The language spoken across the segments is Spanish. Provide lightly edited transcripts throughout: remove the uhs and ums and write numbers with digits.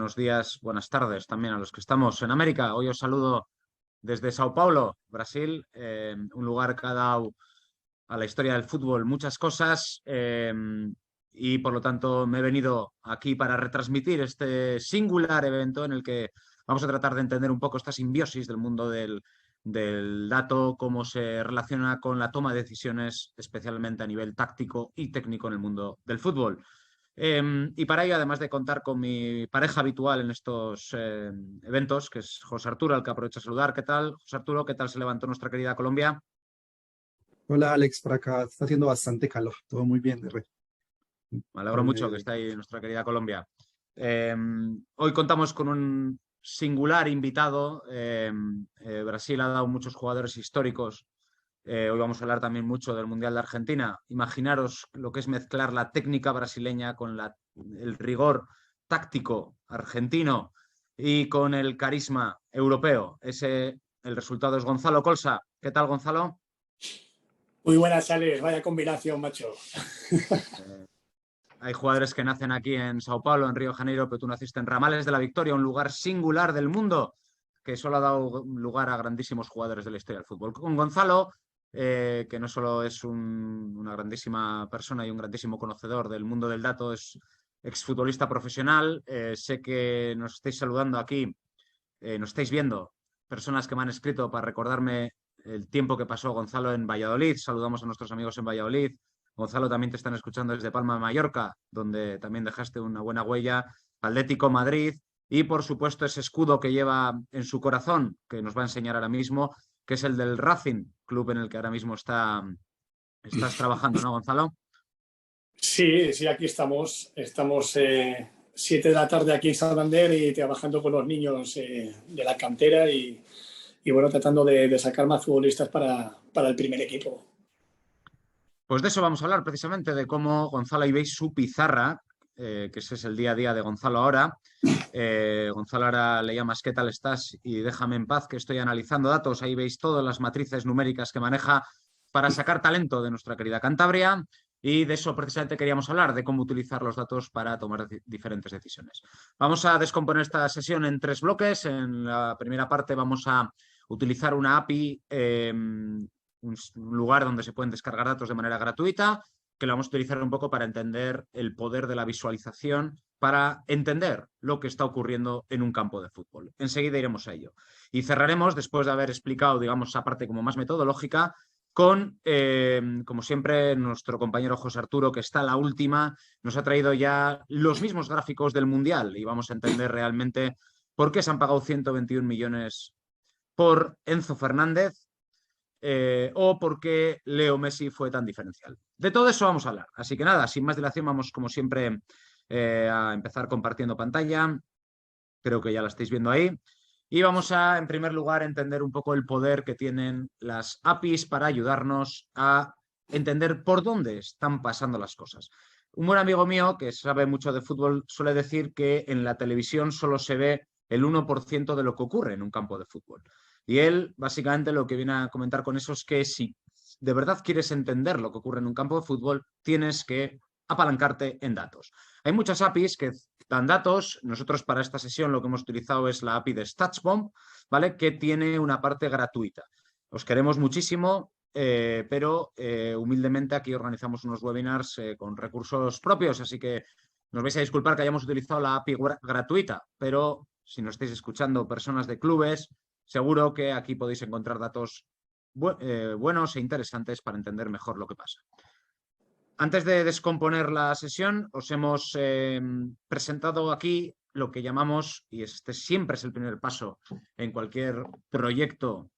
buenos días, buenas tardes también a los que estamos en América. Hoy os saludo desde Sao Paulo, Brasil, un lugar que ha dado a la historia del fútbol muchas cosas y por lo tanto me he venido aquí para retransmitir este singular evento en el que vamos a tratar de entender un poco esta simbiosis del mundo del dato, cómo se relaciona con la toma de decisiones, especialmente a nivel táctico y técnico en el mundo del fútbol. Y para ello, además de contar con mi pareja habitual en estos eventos, que es José Arturo, al que aprovecho a saludar. ¿Qué tal, José Arturo? ¿Qué tal se levantó nuestra querida Colombia? Hola Alex, por acá está haciendo bastante calor, todo muy bien, de re. Me alegro mucho que esté ahí nuestra querida Colombia. Hoy contamos con un singular invitado. Brasil ha dado muchos jugadores históricos. Hoy vamos a hablar también mucho del Mundial de Argentina. Imaginaros lo que es mezclar la técnica brasileña con el rigor táctico argentino y con el carisma europeo. El resultado es Gonzalo Colsa. ¿Qué tal, Gonzalo? Muy buenas, Alex. Vaya combinación, macho. Hay jugadores que nacen aquí en Sao Paulo, en Río de Janeiro, pero tú naciste en Ramales de la Victoria, un lugar singular del mundo que solo ha dado lugar a grandísimos jugadores de la historia del fútbol. Con Gonzalo, que no solo es una grandísima persona y un grandísimo conocedor del mundo del dato, es exfutbolista profesional. Sé que nos estáis saludando aquí, nos estáis viendo, personas que me han escrito para recordarme el tiempo que pasó Gonzalo en Valladolid. Saludamos a nuestros amigos en Valladolid. Gonzalo, también te están escuchando desde Palma de Mallorca, donde también dejaste una buena huella. Atlético Madrid y, por supuesto, ese escudo que lleva en su corazón, que nos va a enseñar ahora mismo, que es el del Racing, club en el que ahora mismo estás trabajando, ¿no, Gonzalo? Sí, aquí estamos. Estamos 7 de la tarde aquí en Santander y trabajando con los niños de la cantera y bueno, tratando de sacar más futbolistas para el primer equipo. Pues de eso vamos a hablar precisamente, de cómo Gonzalo, ahí veis su pizarra, que ese es el día a día de Gonzalo ahora. Gonzalo ahora le llamas ¿qué tal estás? Y déjame en paz que estoy analizando datos. Ahí veis todas las matrices numéricas que maneja para sacar talento de nuestra querida Cantabria. Y de eso precisamente queríamos hablar, de cómo utilizar los datos para tomar diferentes decisiones. Vamos a descomponer esta sesión en 3 bloques. En la primera parte vamos a utilizar una API, un lugar donde se pueden descargar datos de manera gratuita, que lo vamos a utilizar un poco para entender el poder de la visualización, para entender lo que está ocurriendo en un campo de fútbol. Enseguida iremos a ello. Y cerraremos, después de haber explicado, digamos, esa parte como más metodológica, con, como siempre, nuestro compañero José Arturo, que está a la última, nos ha traído ya los mismos gráficos del Mundial y vamos a entender realmente por qué se han pagado 121 millones por Enzo Fernández, o por qué Leo Messi fue tan diferencial. De todo eso vamos a hablar. Así que nada, sin más dilación, vamos como siempre a empezar compartiendo pantalla. Creo que ya la estáis viendo ahí. Y vamos a, en primer lugar, entender un poco el poder que tienen las APIs para ayudarnos a entender por dónde están pasando las cosas. Un buen amigo mío que sabe mucho de fútbol suele decir que en la televisión solo se ve el 1% de lo que ocurre en un campo de fútbol. Y él, básicamente, lo que viene a comentar con eso es que si de verdad quieres entender lo que ocurre en un campo de fútbol, tienes que apalancarte en datos. Hay muchas APIs que dan datos. Nosotros para esta sesión lo que hemos utilizado es la API de StatsBomb, ¿vale? Que tiene una parte gratuita. Os queremos muchísimo, pero humildemente aquí organizamos unos webinars con recursos propios, así que nos vais a disculpar que hayamos utilizado la API gratuita, pero si nos estáis escuchando personas de clubes, seguro que aquí podéis encontrar datos buenos e interesantes para entender mejor lo que pasa. Antes de descomponer la sesión, os hemos presentado aquí lo que llamamos, y este siempre es el primer paso en cualquier proyecto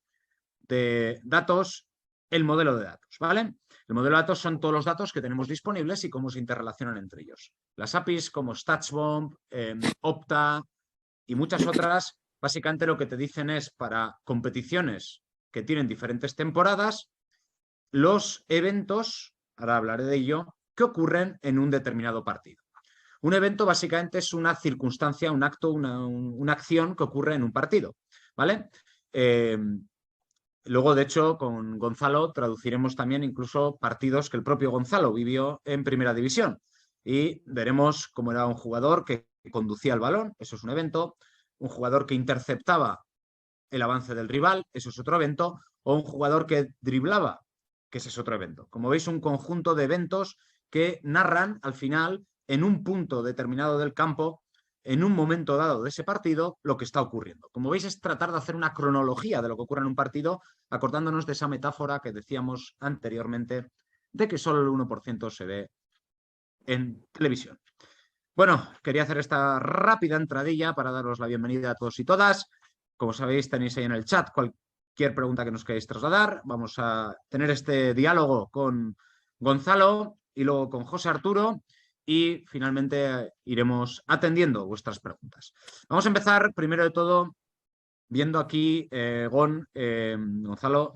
de datos, el modelo de datos, ¿vale? El modelo de datos son todos los datos que tenemos disponibles y cómo se interrelacionan entre ellos. Las APIs como StatsBomb, Opta y muchas otras, básicamente lo que te dicen es, para competiciones que tienen diferentes temporadas, los eventos, ahora hablaré de ello, que ocurren en un determinado partido. Un evento básicamente es una circunstancia, un acto, una acción que ocurre en un partido, ¿vale? Luego, de hecho, con Gonzalo traduciremos también incluso partidos que el propio Gonzalo vivió en Primera División y veremos cómo era un jugador que conducía el balón, eso es un evento, un jugador que interceptaba el avance del rival, eso es otro evento, o un jugador que driblaba, que ese es otro evento. Como veis, un conjunto de eventos que narran al final, en un punto determinado del campo, en un momento dado de ese partido, lo que está ocurriendo. Como veis, es tratar de hacer una cronología de lo que ocurre en un partido, acordándonos de esa metáfora que decíamos anteriormente, de que solo el 1% se ve en televisión. Bueno, quería hacer esta rápida entradilla para daros la bienvenida a todos y todas. Como sabéis, tenéis ahí en el chat cualquier pregunta que nos queráis trasladar. Vamos a tener este diálogo con Gonzalo y luego con José Arturo y finalmente iremos atendiendo vuestras preguntas. Vamos a empezar primero de todo viendo aquí, Gonzalo,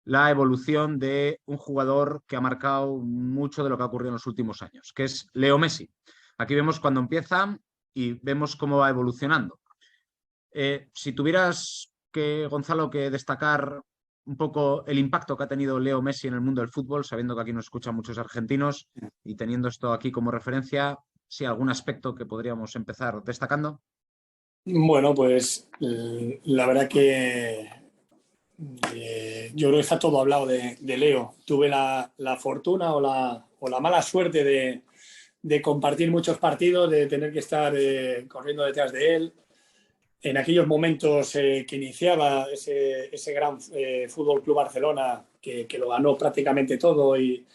la evolución de un jugador que ha marcado mucho de lo que ha ocurrido en los últimos años, que es Leo Messi. Aquí vemos cuando empieza y vemos cómo va evolucionando. Si tuvieras que, Gonzalo, que destacar un poco el impacto que ha tenido Leo Messi en el mundo del fútbol, sabiendo que aquí nos escuchan muchos argentinos y teniendo esto aquí como referencia, ¿sí algún aspecto que podríamos empezar destacando? Bueno, pues la verdad que yo creo que está todo hablado de Leo. Tuve la fortuna o la mala suerte de compartir muchos partidos, de tener que estar corriendo detrás de él. En aquellos momentos que iniciaba ese gran Fútbol Club Barcelona, que lo ganó prácticamente todo y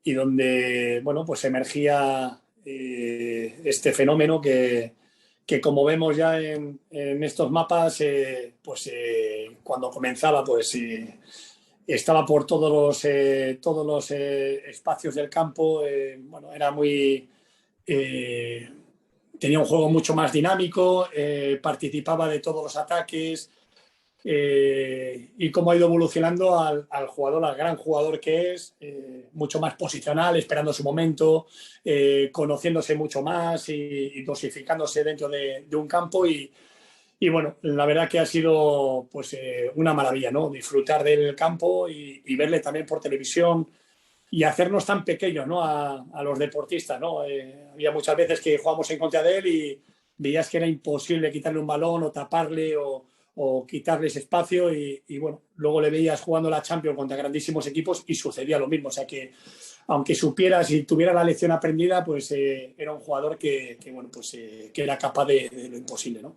donde bueno, pues emergía este fenómeno que como vemos ya en estos mapas, cuando comenzaba, pues estaba por todos los espacios del campo. Bueno, era muy... tenía un juego mucho más dinámico, participaba de todos los ataques, y cómo ha ido evolucionando al jugador, al gran jugador que es, mucho más posicional, esperando su momento, conociéndose mucho más y dosificándose dentro de un campo. Y bueno, la verdad que ha sido pues una maravilla, ¿no? Disfrutar del campo y verle también por televisión y hacernos tan pequeños, ¿no? A los deportistas, ¿no? Había muchas veces que jugábamos en contra de él y veías que era imposible quitarle un balón o taparle o quitarles espacio y bueno, luego le veías jugando la Champions contra grandísimos equipos y sucedía lo mismo. O sea que aunque supieras y tuviera la lección aprendida, pues era un jugador bueno, pues, que era capaz de lo imposible, ¿no?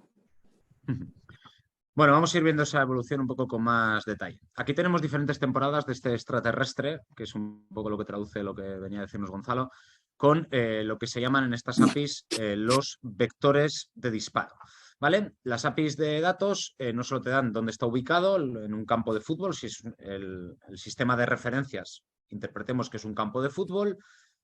Bueno, vamos a ir viendo esa evolución un poco con más detalle. Aquí tenemos diferentes temporadas de este extraterrestre, que es un poco lo que traduce lo que venía a decirnos Gonzalo, con lo que se llaman en estas APIs los vectores de disparo. ¿Vale? Las APIs de datos no solo te dan dónde está ubicado en un campo de fútbol, si es el sistema de referencias, interpretemos que es un campo de fútbol,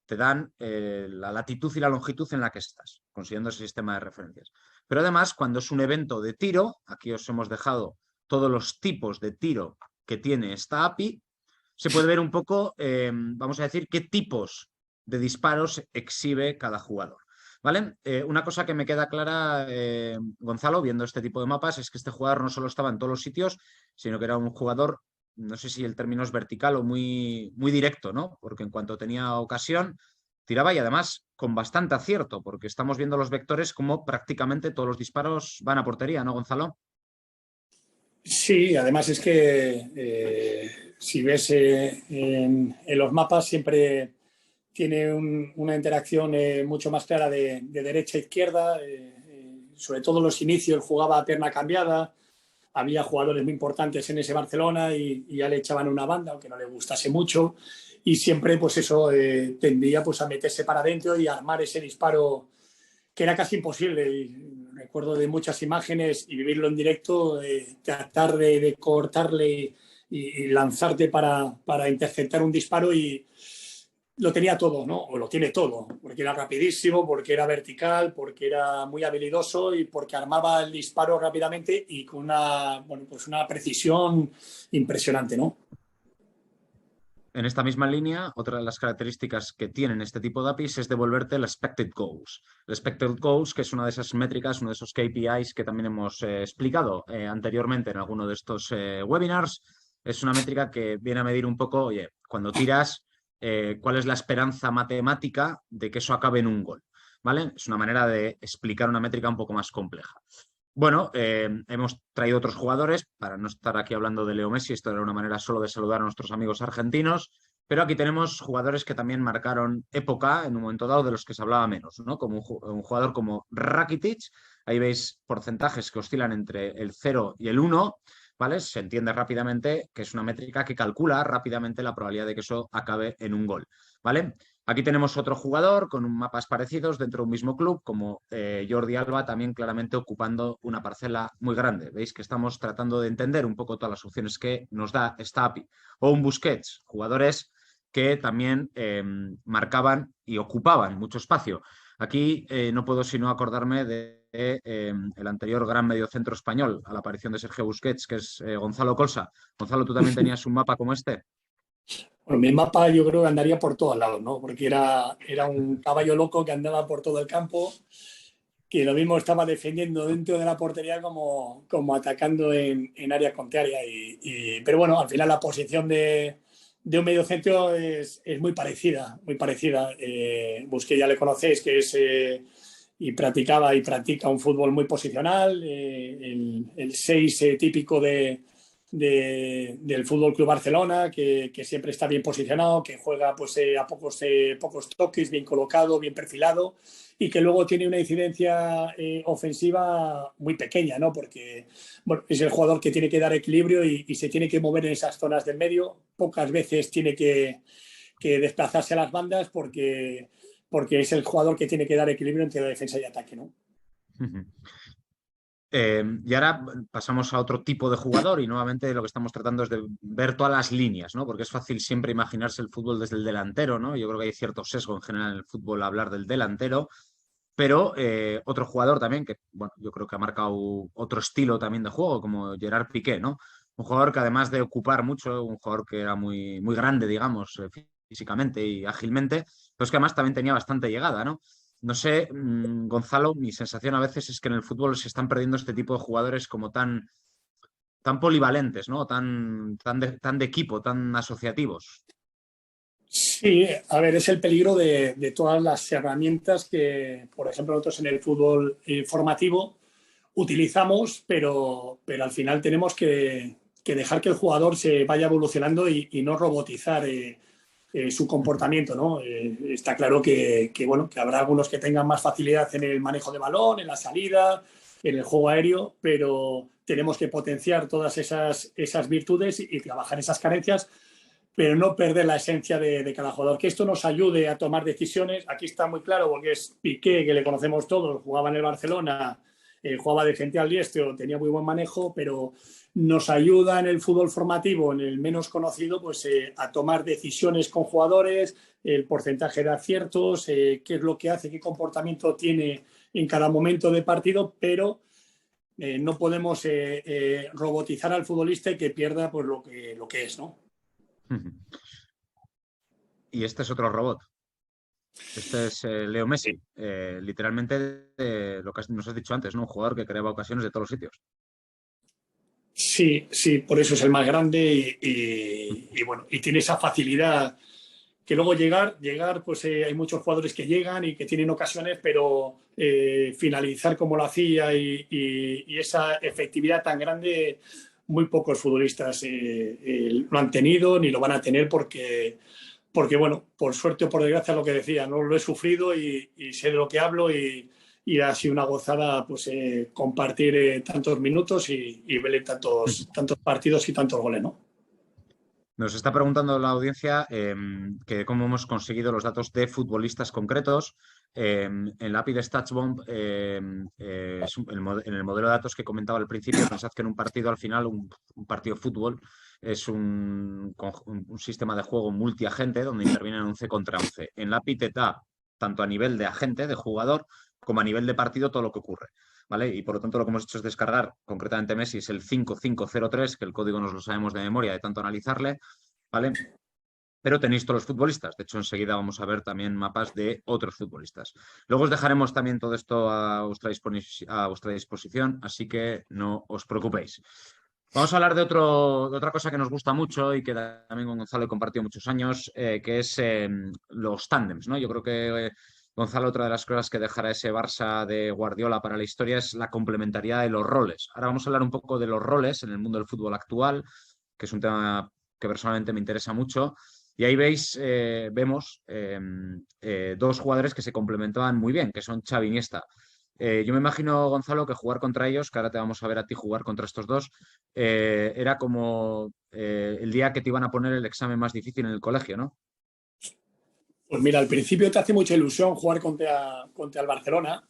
te dan la latitud y la longitud en la que estás, consiguiendo ese sistema de referencias. Pero además, cuando es un evento de tiro, aquí os hemos dejado todos los tipos de tiro que tiene esta API, se puede ver un poco, vamos a decir, qué tipos de disparos exhibe cada jugador. ¿Vale? Una cosa que me queda clara, Gonzalo, viendo este tipo de mapas, es que este jugador no solo estaba en todos los sitios, sino que era un jugador, no sé si el término es vertical o muy, muy directo, ¿no? Porque en cuanto tenía ocasión, tiraba y además con bastante acierto, porque estamos viendo los vectores como prácticamente todos los disparos van a portería, ¿no, Gonzalo? Sí, además es que si ves en los mapas siempre tiene una interacción mucho más clara de derecha a izquierda, sobre todo los inicios jugaba a pierna cambiada, había jugadores muy importantes en ese Barcelona y ya le echaban una banda, aunque no le gustase mucho, y siempre pues eso tendía pues a meterse para adentro y armar ese disparo que era casi imposible. Y recuerdo de muchas imágenes y vivirlo en directo, tratar de cortarle y lanzarte para interceptar un disparo y lo tenía todo, ¿no? O lo tiene todo, porque era rapidísimo, porque era vertical, porque era muy habilidoso y porque armaba el disparo rápidamente y con bueno, pues una precisión impresionante, ¿no? En esta misma línea, otra de las características que tienen este tipo de APIs es devolverte el expected goals. El expected goals, que es una de esas métricas, uno de esos KPIs que también hemos explicado anteriormente en alguno de estos webinars, es una métrica que viene a medir un poco, oye, cuando tiras, cuál es la esperanza matemática de que eso acabe en un gol. ¿vale? Es una manera de explicar una métrica un poco más compleja. Bueno, hemos traído otros jugadores para no estar aquí hablando de Leo Messi. Esto era una manera solo de saludar a nuestros amigos argentinos. Pero aquí tenemos jugadores que también marcaron época en un momento dado de los que se hablaba menos, ¿no? Como un jugador como Rakitic. Ahí veis porcentajes que oscilan entre el 0 y el 1, ¿vale? Se entiende rápidamente que es una métrica que calcula rápidamente la probabilidad de que eso acabe en un gol, ¿vale? Aquí tenemos otro jugador con mapas parecidos dentro de un mismo club, como Jordi Alba, también claramente ocupando una parcela muy grande. Veis que estamos tratando de entender un poco todas las opciones que nos da esta API. O un Busquets, jugadores que también marcaban y ocupaban mucho espacio. Aquí no puedo sino acordarme de el anterior gran mediocentro español a la aparición de Sergio Busquets, que es Gonzalo Colsa. Gonzalo, ¿tú también tenías un mapa como este? Bueno, mi mapa yo creo que andaría por todos lados, ¿no? Porque era un caballo loco que andaba por todo el campo, que lo mismo estaba defendiendo dentro de la portería como atacando en área contraria. Pero bueno, al final la posición de un mediocentro es muy parecida, muy parecida. Busqué, ya le conocéis, que es y practicaba y practica un fútbol muy posicional, el 6 típico del Fútbol Club Barcelona, que siempre está bien posicionado, que juega pues, a pocos toques, bien colocado, bien perfilado, y que luego tiene una incidencia ofensiva muy pequeña, ¿no? Porque bueno, es el jugador que tiene que dar equilibrio y se tiene que mover en esas zonas del medio. Pocas veces tiene que desplazarse a las bandas porque es el jugador que tiene que dar equilibrio entre la defensa y ataque, ¿no? Y ahora pasamos a otro tipo de jugador y nuevamente lo que estamos tratando es de ver todas las líneas, ¿no? Porque es fácil siempre imaginarse el fútbol desde el delantero, ¿no? Yo creo que hay cierto sesgo en general en el fútbol a hablar del delantero, pero otro jugador también que, bueno, yo creo que ha marcado otro estilo también de juego, como Gerard Piqué, ¿no? Un jugador que además de ocupar mucho, un jugador que era muy, muy grande, digamos, físicamente y ágilmente, pero es que además también tenía bastante llegada, ¿no? No sé, Gonzalo, mi sensación a veces es que en el fútbol se están perdiendo este tipo de jugadores como tan polivalentes, ¿no? Tan de equipo, tan asociativos. Sí, a ver, es el peligro de todas las herramientas que, por ejemplo, nosotros en el fútbol formativo utilizamos, pero al final tenemos que dejar que el jugador se vaya evolucionando y no robotizar su comportamiento, ¿no? Está claro bueno, que habrá algunos que tengan más facilidad en el manejo de balón, en la salida, en el juego aéreo, pero tenemos que potenciar todas esas virtudes y trabajar esas carencias, pero no perder la esencia de cada jugador. Que esto nos ayude a tomar decisiones. Aquí está muy claro porque es Piqué, que le conocemos todos, jugaba en el Barcelona, jugaba de frente al diestro, tenía muy buen manejo, pero nos ayuda en el fútbol formativo, en el menos conocido, pues a tomar decisiones con jugadores, el porcentaje de aciertos, qué es lo que hace, qué comportamiento tiene en cada momento de partido, pero no podemos robotizar al futbolista y que pierda pues, lo que es, ¿no? Y este es otro robot. Este es Leo Messi. Literalmente lo que nos has dicho antes, ¿no? Un jugador que creaba ocasiones de todos los sitios. Sí, sí, por eso es el más grande y bueno, y tiene esa facilidad que luego llegar pues hay muchos jugadores que llegan y que tienen ocasiones, pero finalizar como lo hacía y esa efectividad tan grande, muy pocos futbolistas lo han tenido ni lo van a tener porque bueno, por suerte o por desgracia lo que decía, no lo he sufrido y sé de lo que hablo y ha sido una gozada pues compartir tantos minutos y ver tantos partidos y tantos goles, ¿no? Nos está preguntando la audiencia que cómo hemos conseguido los datos de futbolistas concretos. En la API de StatsBomb, en el modelo de datos que comentaba al principio, pensad que en un partido al final, un partido de fútbol, es un sistema de juego multiagente donde intervienen 11 contra 11. En la API te da, tanto a nivel de agente, de jugador, como a nivel de partido, todo lo que ocurre. ¿Vale? Y por lo tanto lo que hemos hecho es descargar, concretamente Messi es el 5503, que el código nos lo sabemos de memoria de tanto analizarle, ¿vale? Pero tenéis todos los futbolistas. De hecho, enseguida vamos a ver también mapas de otros futbolistas. Luego os dejaremos también todo esto a vuestra disposición, así que no os preocupéis. Vamos a hablar de otra cosa que nos gusta mucho y que también con Gonzalo he compartido muchos años, que es los tándems, ¿no? Yo creo que Gonzalo, otra de las cosas que dejará ese Barça de Guardiola para la historia es la complementariedad de los roles. Ahora vamos a hablar un poco de los roles en el mundo del fútbol actual, que es un tema que personalmente me interesa mucho. Y ahí vemos dos jugadores que se complementaban muy bien, que son Xavi y Iniesta. Yo me imagino, Gonzalo, que jugar contra ellos, que ahora te vamos a ver a ti jugar contra estos dos, era como el día que te iban a poner el examen más difícil en el colegio, ¿no? Pues mira, al principio te hace mucha ilusión jugar contra el Barcelona,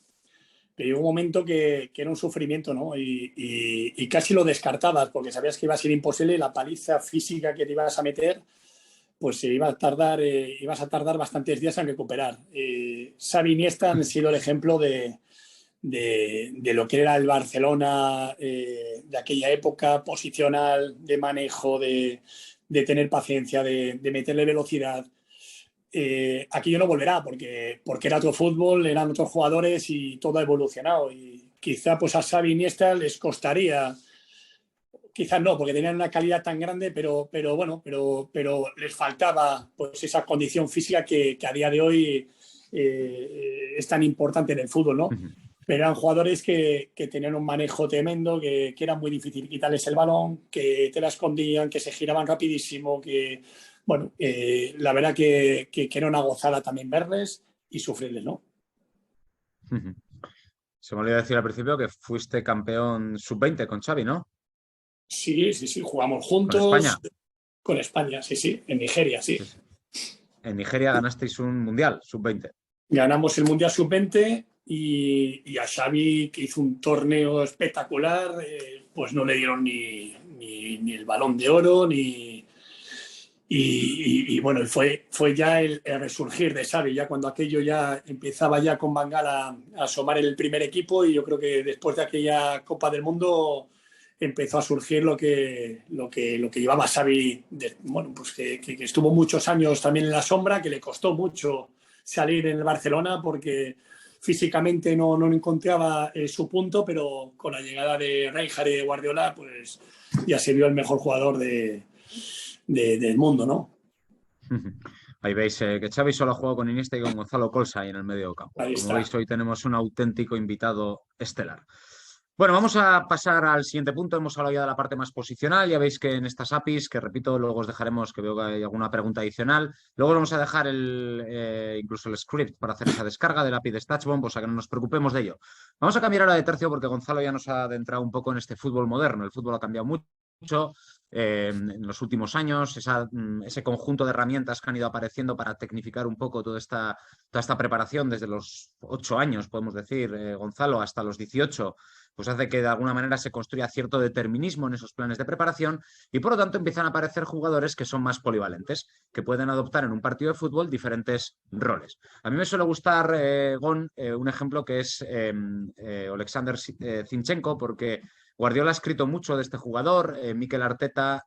pero llegó un momento que era un sufrimiento, ¿no? Y casi lo descartabas porque sabías que iba a ser imposible y la paliza física que te ibas a meter, pues ibas a tardar bastantes días en recuperar. Xavi y Iniesta han sido el ejemplo de lo que era el Barcelona de aquella época, posicional, de manejo, de tener paciencia, de meterle velocidad. Aquello no volverá porque era otro fútbol, eran otros jugadores y todo ha evolucionado. Y quizá pues a Xavi y Iniesta les costaría, quizás no, porque tenían una calidad tan grande, pero bueno, pero les faltaba pues esa condición física que a día de hoy es tan importante en el fútbol, ¿no? Pero eran jugadores que tenían un manejo tremendo, que era muy difícil quitarles el balón, que te la escondían, que se giraban rapidísimo, que, bueno, la verdad que era una gozada también verles y sufrirles, ¿no? Se me olvidó decir al principio que fuiste campeón sub-20 con Xavi, ¿no? Sí, jugamos Con España. juntos con España, sí, en Nigeria, sí. Sí, sí. En Nigeria ganasteis un mundial sub-20. Ganamos el Mundial Sub-20 y a Xavi, que hizo un torneo espectacular, pues no le dieron ni el Balón de Oro, y bueno, fue ya el resurgir de Xavi, ya cuando aquello ya empezaba ya con Van Gaal a asomar el primer equipo, y yo creo que después de aquella Copa del Mundo empezó a surgir lo que llevaba Xavi, bueno, pues que estuvo muchos años también en la sombra, que le costó mucho salir en el Barcelona porque físicamente no encontraba su punto, pero con la llegada de Rijkaard y de Guardiola, pues ya se vio el mejor jugador del mundo, ¿no? Ahí veis que Xavi solo ha jugado con Iniesta y con Gonzalo Colsa ahí en el medio campo. Ahí Como está. veis, hoy tenemos un auténtico invitado estelar. Bueno, vamos a pasar al siguiente punto. Hemos hablado ya de la parte más posicional. Ya veis que en estas APIs, que repito, luego os dejaremos, que veo que hay alguna pregunta adicional. Luego vamos a dejar incluso el script para hacer esa descarga del API de Statchbomb, o sea que no nos preocupemos de ello. Vamos a cambiar ahora de tercio porque Gonzalo ya nos ha adentrado un poco en este fútbol moderno. El fútbol ha cambiado mucho. En los últimos años, ese conjunto de herramientas que han ido apareciendo para tecnificar un poco toda esta preparación desde los 8 años, podemos decir, Gonzalo, hasta los 18, pues hace que de alguna manera se construya cierto determinismo en esos planes de preparación y por lo tanto empiezan a aparecer jugadores que son más polivalentes, que pueden adoptar en un partido de fútbol diferentes roles. A mí me suele gustar, Gon, un ejemplo que es Oleksandr Zinchenko, porque Guardiola ha escrito mucho de este jugador, Mikel Arteta,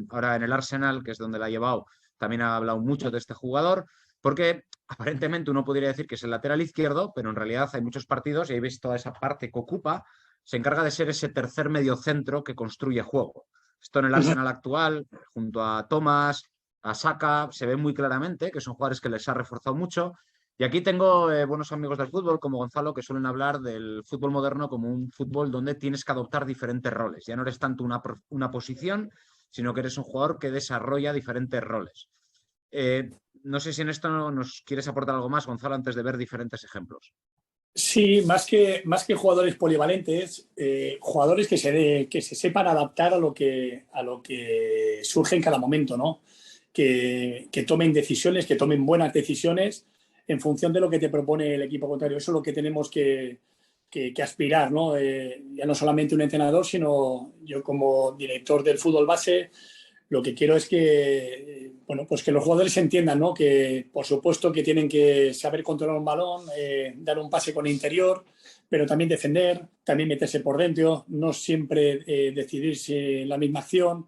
ahora en el Arsenal, que es donde la ha llevado, también ha hablado mucho de este jugador, porque aparentemente uno podría decir que es el lateral izquierdo, pero en realidad hay muchos partidos y ahí veis toda esa parte que ocupa, se encarga de ser ese tercer mediocentro que construye juego. Esto en el Arsenal actual, junto a Thomas, a Saka, se ve muy claramente que son jugadores que les ha reforzado mucho. Y aquí tengo buenos amigos del fútbol, como Gonzalo, que suelen hablar del fútbol moderno como un fútbol donde tienes que adoptar diferentes roles. Ya no eres tanto una posición, sino que eres un jugador que desarrolla diferentes roles. No sé si en esto nos quieres aportar algo más, Gonzalo, antes de ver diferentes ejemplos. Sí, más que jugadores polivalentes, jugadores que se sepan adaptar a lo que surge en cada momento, ¿no? Que tomen decisiones, que tomen buenas decisiones en función de lo que te propone el equipo contrario. Eso es lo que tenemos que aspirar, ¿no? Ya no solamente un entrenador, sino yo como director del fútbol base, lo que quiero es que, bueno, pues que los jugadores entiendan, ¿no? Que por supuesto que tienen que saber controlar un balón, dar un pase con el interior, pero también defender, también meterse por dentro, no siempre decidirse la misma acción.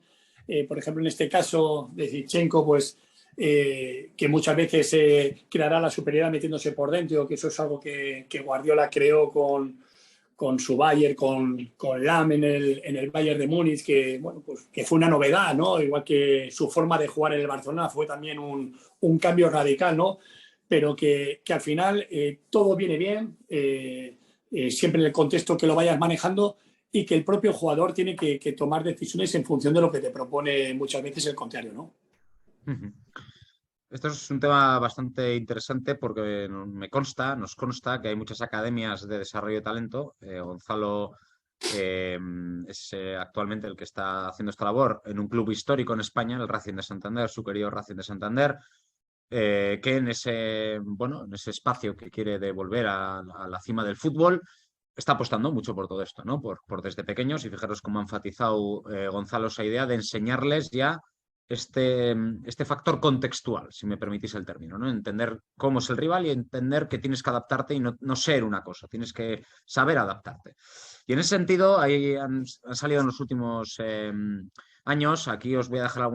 Por ejemplo, en este caso de Zinchenko, pues que muchas veces creará la superioridad metiéndose por dentro, que eso es algo que Guardiola creó con su Bayern, con Lahm en el Bayern de Múnich, que, bueno, pues, que fue una novedad, ¿no? Igual que su forma de jugar en el Barcelona fue también un cambio radical, ¿no? pero que al final todo viene bien, siempre en el contexto que lo vayas manejando, y que el propio jugador tiene que tomar decisiones en función de lo que te propone muchas veces el contrario, ¿no? Esto es un tema bastante interesante porque nos consta que hay muchas academias de desarrollo de talento. Gonzalo es actualmente el que está haciendo esta labor en un club histórico en España, el Racing de Santander, su querido Racing de Santander, que en ese espacio que quiere devolver a la cima del fútbol, está apostando mucho por todo esto, ¿no? Por desde pequeños, y fijaros cómo ha enfatizado Gonzalo esa idea de enseñarles ya este factor contextual, si me permitís el término, ¿no? Entender cómo es el rival y entender que tienes que adaptarte y no ser una cosa, tienes que saber adaptarte. Y en ese sentido, ahí han salido en los últimos años, aquí os voy a dejar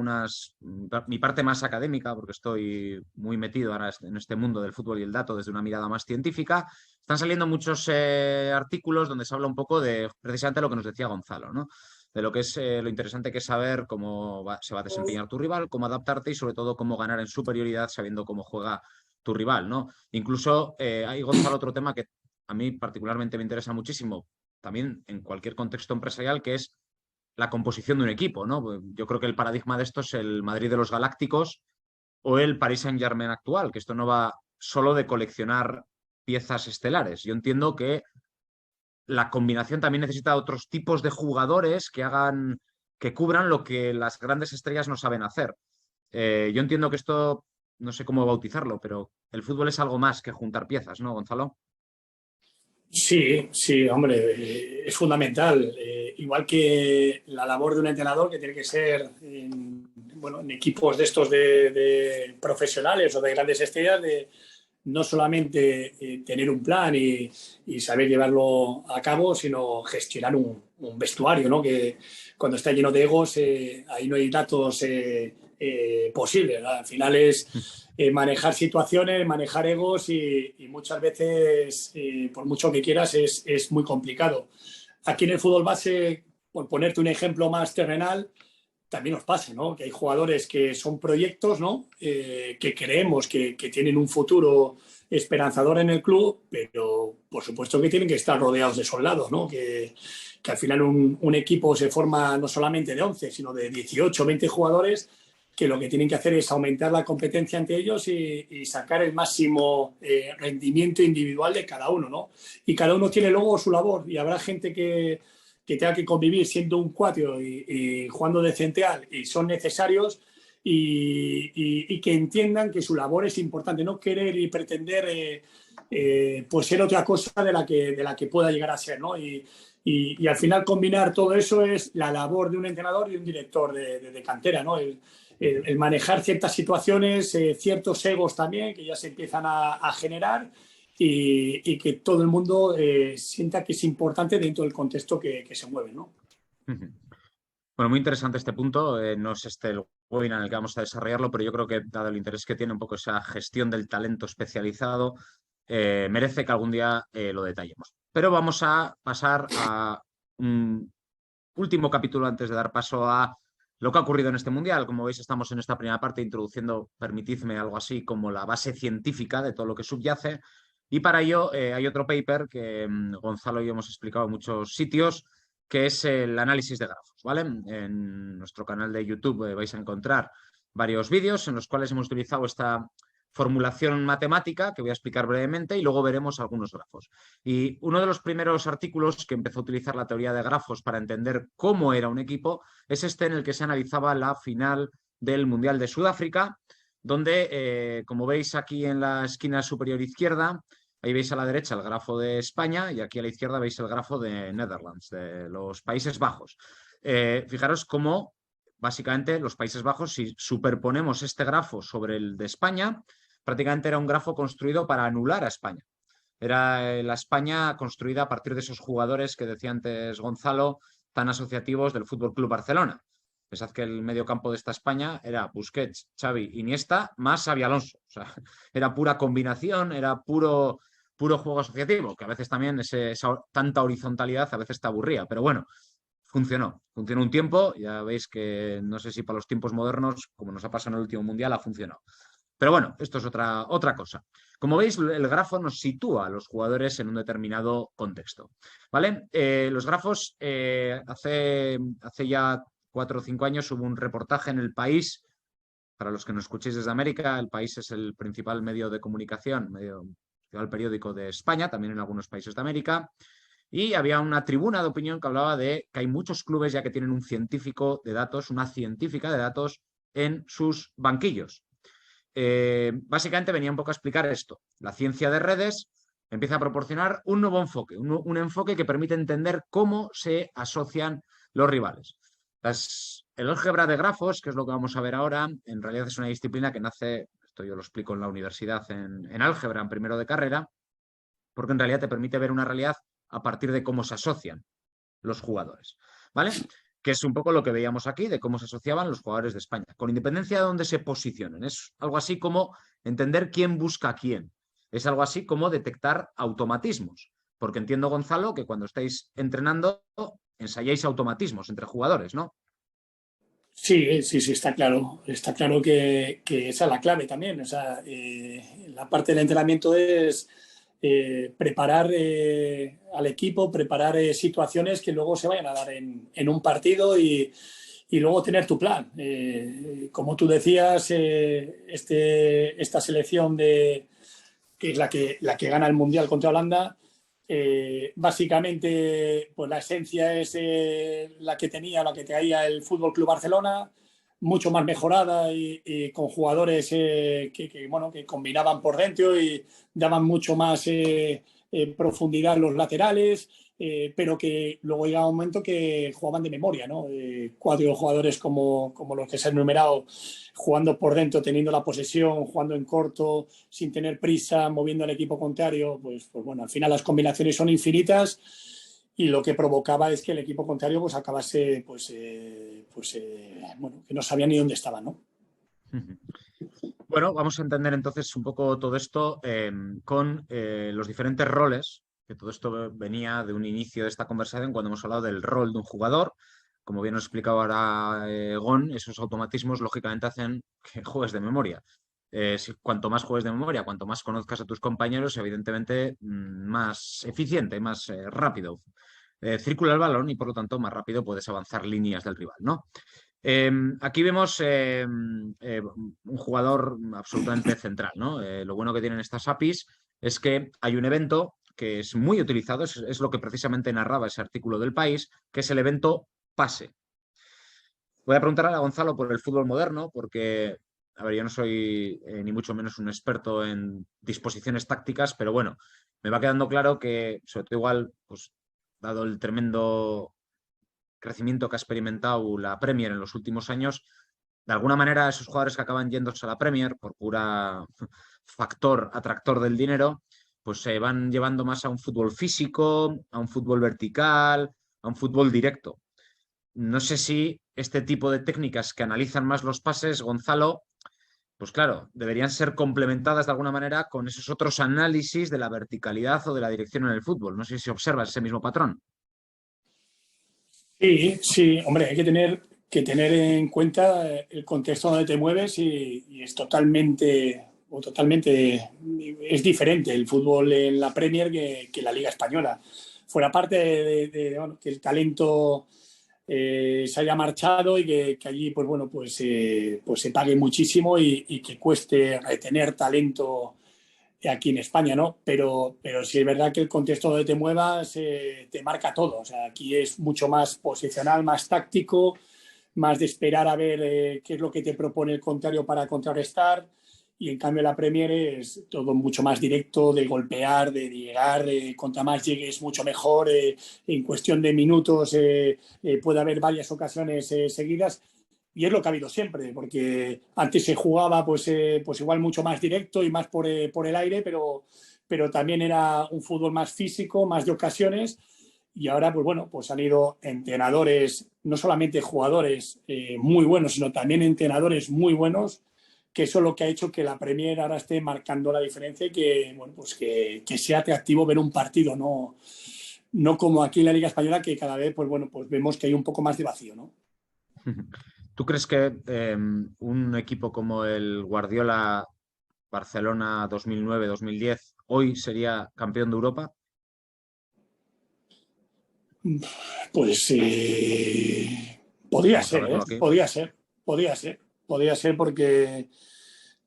mi parte más académica, porque estoy muy metido ahora en este mundo del fútbol y el dato desde una mirada más científica. Están saliendo muchos artículos donde se habla un poco de precisamente lo que nos decía Gonzalo, ¿no? De lo que es lo interesante que es saber cómo se va a desempeñar tu rival, cómo adaptarte y sobre todo cómo ganar en superioridad sabiendo cómo juega tu rival, ¿no? Incluso hay, Gonzalo, otro tema que a mí particularmente me interesa muchísimo, también en cualquier contexto empresarial, que es la composición de un equipo, ¿no? Yo creo que el paradigma de esto es el Madrid de los Galácticos o el Paris Saint-Germain actual, que esto no va solo de coleccionar piezas estelares. Yo entiendo que la combinación también necesita otros tipos de jugadores que cubran lo que las grandes estrellas no saben hacer. Yo entiendo que esto, no sé cómo bautizarlo, pero el fútbol es algo más que juntar piezas, ¿no, Gonzalo? Sí, sí, hombre, es fundamental. Igual que la labor de un entrenador, que tiene que ser en equipos de estos de profesionales o de grandes estrellas, de no solamente tener un plan y saber llevarlo a cabo, sino gestionar un vestuario, ¿no? Que cuando está lleno de egos, ahí no hay datos posibles, ¿no? Al final es manejar situaciones, manejar egos y muchas veces, por mucho que quieras, es muy complicado. Aquí en el fútbol base, por ponerte un ejemplo más terrenal, también nos pasa, ¿no? Que hay jugadores que son proyectos, ¿no? Que creemos que tienen un futuro esperanzador en el club, pero por supuesto que tienen que estar rodeados de soldados, ¿no? Que al final un equipo se forma no solamente de 11, sino de 18 o 20 jugadores, que lo que tienen que hacer es aumentar la competencia entre ellos y sacar el máximo rendimiento individual de cada uno, ¿no? Y cada uno tiene luego su labor, y habrá gente que tenga que convivir siendo un cuatro y jugando de central, y son necesarios, y que entiendan que su labor es importante, no querer y pretender pues ser otra cosa de la que pueda llegar a ser, ¿no? Y al final combinar todo eso es la labor de un entrenador y un director de cantera, ¿no? El manejar ciertas situaciones, ciertos egos también que ya se empiezan a generar, y que todo el mundo sienta que es importante dentro del contexto que se mueve, ¿no? Bueno, muy interesante este punto. No es este el webinar en el que vamos a desarrollarlo, pero yo creo que, dado el interés que tiene un poco esa gestión del talento especializado, merece que algún día lo detallemos. Pero vamos a pasar a un último capítulo antes de dar paso a lo que ha ocurrido en este mundial. Como veis, estamos en esta primera parte introduciendo, permitidme, algo así como la base científica de todo lo que subyace. Y para ello hay otro paper que Gonzalo y yo hemos explicado en muchos sitios, que es el análisis de grafos, ¿vale? En nuestro canal de YouTube vais a encontrar varios vídeos en los cuales hemos utilizado esta formulación matemática que voy a explicar brevemente y luego veremos algunos grafos. Y uno de los primeros artículos que empezó a utilizar la teoría de grafos para entender cómo era un equipo es este, en el que se analizaba la final del Mundial de Sudáfrica, donde, como veis aquí en la esquina superior izquierda, ahí veis a la derecha el grafo de España y aquí a la izquierda veis el grafo de Netherlands, de los Países Bajos. Fijaros cómo, básicamente, los Países Bajos, si superponemos este grafo sobre el de España, prácticamente era un grafo construido para anular a España. Era la España construida a partir de esos jugadores que decía antes Gonzalo, tan asociativos del Fútbol Club Barcelona. Pensad que el mediocampo de esta España era Busquets, Xavi, Iniesta, más Xavi Alonso. O sea, era pura combinación, era puro juego asociativo, que a veces también esa tanta horizontalidad a veces te aburría, pero bueno, funcionó un tiempo, ya veis que no sé si para los tiempos modernos, como nos ha pasado en el último mundial, ha funcionado. Pero bueno, esto es otra cosa. Como veis, el grafo nos sitúa a los jugadores en un determinado contexto, ¿vale? Los grafos, hace ya 4 o 5 años hubo un reportaje en El País. Para los que nos escuchéis desde América, El País es el principal medio de comunicación, principal periódico de España, también en algunos países de América. Y había una tribuna de opinión que hablaba de que hay muchos clubes ya que tienen un científico de datos, una científica de datos en sus banquillos. Básicamente venía un poco a explicar esto. La ciencia de redes empieza a proporcionar un nuevo enfoque, un enfoque que permite entender cómo se asocian los rivales. El álgebra de grafos, que es lo que vamos a ver ahora, en realidad es una disciplina que nace, esto yo lo explico en la universidad en álgebra, en primero de carrera, porque en realidad te permite ver una realidad a partir de cómo se asocian los jugadores, ¿vale? Que es un poco lo que veíamos aquí, de cómo se asociaban los jugadores de España, con independencia de dónde se posicionen. Es algo así como entender quién busca a quién. Es algo así como detectar automatismos, porque entiendo, Gonzalo, que cuando estáis entrenando ensayáis automatismos entre jugadores, ¿no? Sí, sí, sí, está claro. Está claro que esa es la clave también. O sea, la parte del entrenamiento es preparar al equipo, preparar situaciones que luego se vayan a dar en un partido y luego tener tu plan. Como tú decías, esta selección que es la que gana el Mundial contra Holanda, básicamente, pues la esencia es la que traía el Fútbol Club Barcelona, mucho más mejorada y con jugadores bueno, que combinaban por dentro y daban mucho más profundidad en los laterales, pero que luego llegaba un momento que jugaban de memoria, ¿no? 4 jugadores como los que se han enumerado, jugando por dentro, teniendo la posesión, jugando en corto, sin tener prisa, moviendo al equipo contrario, pues bueno, al final las combinaciones son infinitas y lo que provocaba es que el equipo contrario pues acabase, bueno, que no sabía ni dónde estaba, ¿no? Bueno, vamos a entender entonces un poco todo esto con los diferentes roles, que todo esto venía de un inicio de esta conversación cuando hemos hablado del rol de un jugador. Como bien nos explicaba ahora Gon, esos automatismos lógicamente hacen que juegues de memoria. Cuanto más juegues de memoria, cuanto más conozcas a tus compañeros, evidentemente más eficiente, más rápido circula el balón y por lo tanto más rápido puedes avanzar líneas del rival, ¿no? Aquí vemos un jugador absolutamente central, ¿no? Lo bueno que tienen estas APIs es que hay un evento que es muy utilizado, es lo que precisamente narraba ese artículo del País, que es el evento pase. Voy a preguntar a Gonzalo por el fútbol moderno, porque, a ver, yo no soy ni mucho menos un experto en disposiciones tácticas, pero bueno, me va quedando claro que, sobre todo igual, pues, dado el tremendo crecimiento que ha experimentado la Premier en los últimos años, de alguna manera esos jugadores que acaban yéndose a la Premier por pura factor atractor del dinero, pues se van llevando más a un fútbol físico, a un fútbol vertical, a un fútbol directo. No sé si este tipo de técnicas que analizan más los pases, Gonzalo, pues claro, deberían ser complementadas de alguna manera con esos otros análisis de la verticalidad o de la dirección en el fútbol. No sé si observas ese mismo patrón. Sí, sí, hombre, hay que tener en cuenta el contexto donde te mueves y es totalmente es diferente el fútbol en la Premier que la Liga Española. Fuera parte bueno, que el talento se haya marchado y que allí, pues bueno, pues se pague muchísimo y que cueste retener talento aquí en España, ¿no? Pero sí es verdad que el contexto donde te muevas te marca todo. O sea, aquí es mucho más posicional, más táctico, más de esperar a ver qué es lo que te propone el contrario para contrarrestar. Y en cambio la Premier es todo mucho más directo, de golpear, de llegar, contra más llegues mucho mejor. En cuestión de minutos puede haber varias ocasiones seguidas y es lo que ha habido siempre, porque antes se jugaba pues igual mucho más directo y más por el aire, pero también era un fútbol más físico, más de ocasiones, y ahora pues bueno, pues han ido entrenadores, no solamente jugadores muy buenos, sino también entrenadores muy buenos, que eso es lo que ha hecho que la Premier ahora esté marcando la diferencia y que, bueno, pues que sea atractivo ver un partido, no como aquí en la Liga Española, que cada vez pues bueno, pues vemos que hay un poco más de vacío, ¿no? ¿Tú crees que un equipo como el Guardiola Barcelona 2009-2010, hoy sería campeón de Europa? Pues podría Vamos a ser, verlo aquí. podría ser porque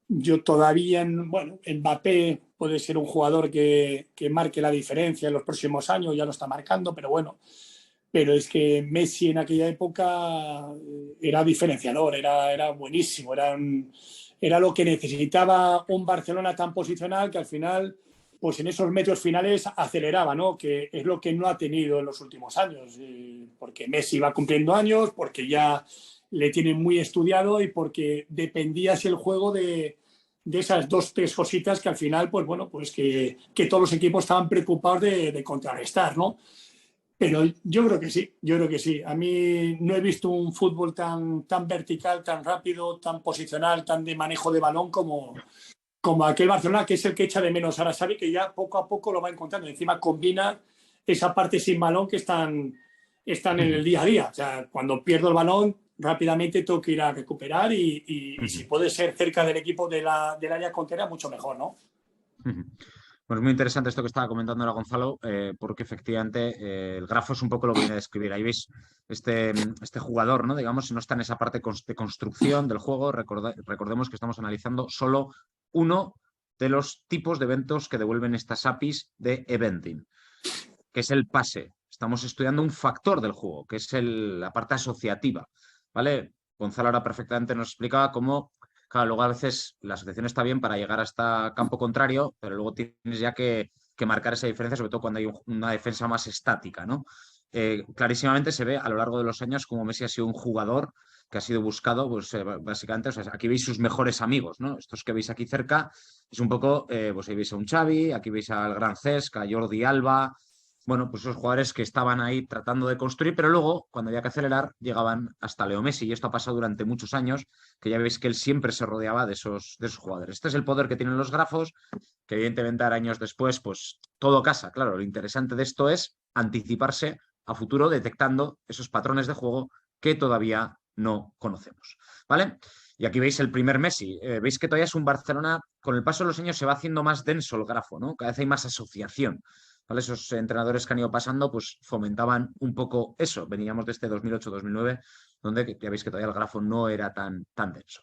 yo todavía, bueno, Mbappé puede ser un jugador que marque la diferencia en los próximos años, ya lo está marcando, pero bueno, pero es que Messi en aquella época era diferenciador, era buenísimo, era lo que necesitaba un Barcelona tan posicional que al final, pues en esos metros finales aceleraba, ¿no? Que es lo que no ha tenido en los últimos años, porque Messi va cumpliendo años, porque ya le tienen muy estudiado y porque dependías el juego de esas dos, tres cositas que al final, pues bueno, pues que todos los equipos estaban preocupados de contrarrestar, ¿no? Pero yo creo que sí, yo creo que sí. A mí no he visto un fútbol tan vertical, tan rápido, tan posicional, tan de manejo de balón como aquel Barcelona, que es el que echa de menos ahora Xavi, que ya poco a poco lo va encontrando. Encima combina esa parte sin balón que están en el día a día. O sea, cuando pierdo el balón, rápidamente tengo que ir a recuperar y si puede ser cerca del equipo del área contraria, mucho mejor, ¿no? Pues muy interesante esto que estaba comentando ahora Gonzalo, porque efectivamente el grafo es un poco lo que viene a describir. Ahí veis este jugador, ¿no? Digamos, no está en esa parte de construcción del juego. Recordemos que estamos analizando solo uno de los tipos de eventos que devuelven estas APIs de eventing, que es el pase. Estamos estudiando un factor del juego, que es la parte asociativa, ¿vale? Gonzalo ahora perfectamente nos explicaba cómo, claro, luego a veces la asociación está bien para llegar hasta campo contrario, pero luego tienes ya que marcar esa diferencia, sobre todo cuando hay una defensa más estática, ¿no? Clarísimamente se ve a lo largo de los años como Messi ha sido un jugador que ha sido buscado, pues básicamente, o sea, aquí veis sus mejores amigos, ¿no? Estos que veis aquí cerca, es un poco, pues ahí veis a un Xavi, aquí veis al Gran Cesc, a Jordi Alba, bueno, pues esos jugadores que estaban ahí tratando de construir, pero luego, cuando había que acelerar, llegaban hasta Leo Messi. Y esto ha pasado durante muchos años, que ya veis que él siempre se rodeaba de esos jugadores. Este es el poder que tienen los grafos, que evidentemente años después, pues todo casa. Claro, lo interesante de esto es anticiparse a futuro detectando esos patrones de juego que todavía no conocemos. ¿Vale? Y aquí veis el primer Messi. Veis que todavía es un Barcelona, con el paso de los años se va haciendo más denso el grafo, ¿no? Cada vez hay más asociación. ¿Vale? Esos entrenadores que han ido pasando, pues fomentaban un poco eso. Veníamos de este 2008-2009, donde ya veis que todavía el grafo no era tan denso.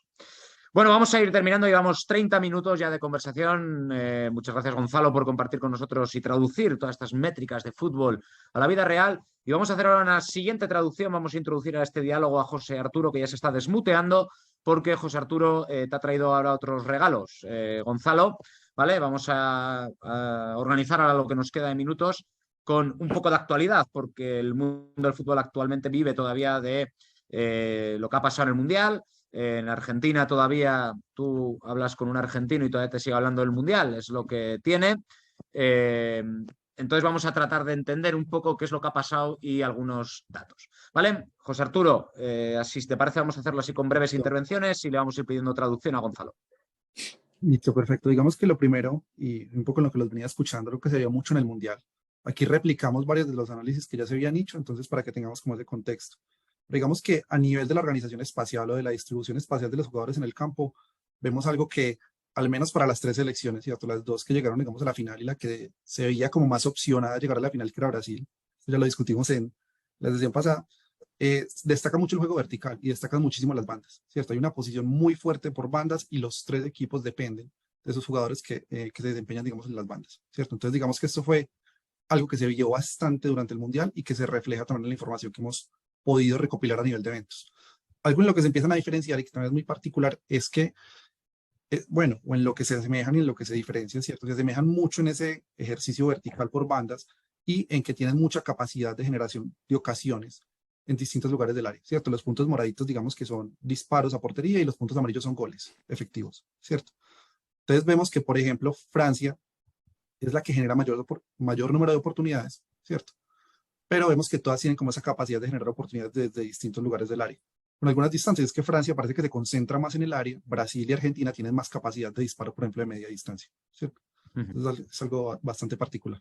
Bueno, vamos a ir terminando, llevamos 30 minutos ya de conversación. Muchas gracias, Gonzalo, por compartir con nosotros y traducir todas estas métricas de fútbol a la vida real. Y vamos a hacer ahora una siguiente traducción. Vamos a introducir a este diálogo a José Arturo, que ya se está desmuteando, porque José Arturo te ha traído ahora otros regalos. Gonzalo, ¿vale? Vamos a organizar ahora lo que nos queda de minutos con un poco de actualidad, porque el mundo del fútbol actualmente vive todavía de lo que ha pasado en el Mundial. En Argentina todavía tú hablas con un argentino y todavía te sigue hablando del Mundial, es lo que tiene. Entonces vamos a tratar de entender un poco qué es lo que ha pasado y algunos datos. ¿Vale? José Arturo, así te parece, vamos a hacerlo así con breves intervenciones y le vamos a ir pidiendo traducción a Gonzalo. Listo, perfecto. Digamos que lo primero, y un poco en lo que los venía escuchando, lo que se vio mucho en el Mundial. Aquí replicamos varios de los análisis que ya se habían hecho, entonces para que tengamos como ese contexto. Pero digamos que a nivel de la organización espacial o de la distribución espacial de los jugadores en el campo, vemos algo que, al menos para las tres selecciones, ¿cierto? Las dos que llegaron, digamos, a la final y la que se veía como más opcionada a llegar a la final, que era Brasil, ya lo discutimos en la sesión pasada, destaca mucho el juego vertical y destacan muchísimo las bandas, ¿cierto? Hay una posición muy fuerte por bandas y los tres equipos dependen de esos jugadores que se desempeñan, digamos, en las bandas, ¿cierto? Entonces, digamos que esto fue algo que se vio bastante durante el Mundial y que se refleja también en la información que hemos podido recopilar a nivel de eventos. Algo en lo que se empiezan a diferenciar y que también es muy particular es que, bueno, o en lo que se asemejan y en lo que se diferencian, ¿cierto? Se asemejan mucho en ese ejercicio vertical por bandas y en que tienen mucha capacidad de generación de ocasiones en distintos lugares del área, ¿cierto? Los puntos moraditos, digamos que son disparos a portería y los puntos amarillos son goles efectivos, ¿cierto? Entonces vemos que, por ejemplo, Francia es la que genera mayor número de oportunidades, ¿cierto? Pero vemos que todas tienen como esa capacidad de generar oportunidades desde distintos lugares del área. Con algunas distancias es que Francia parece que se concentra más en el área, Brasil y Argentina tienen más capacidad de disparo, por ejemplo, de media distancia, ¿cierto? Entonces es algo bastante particular.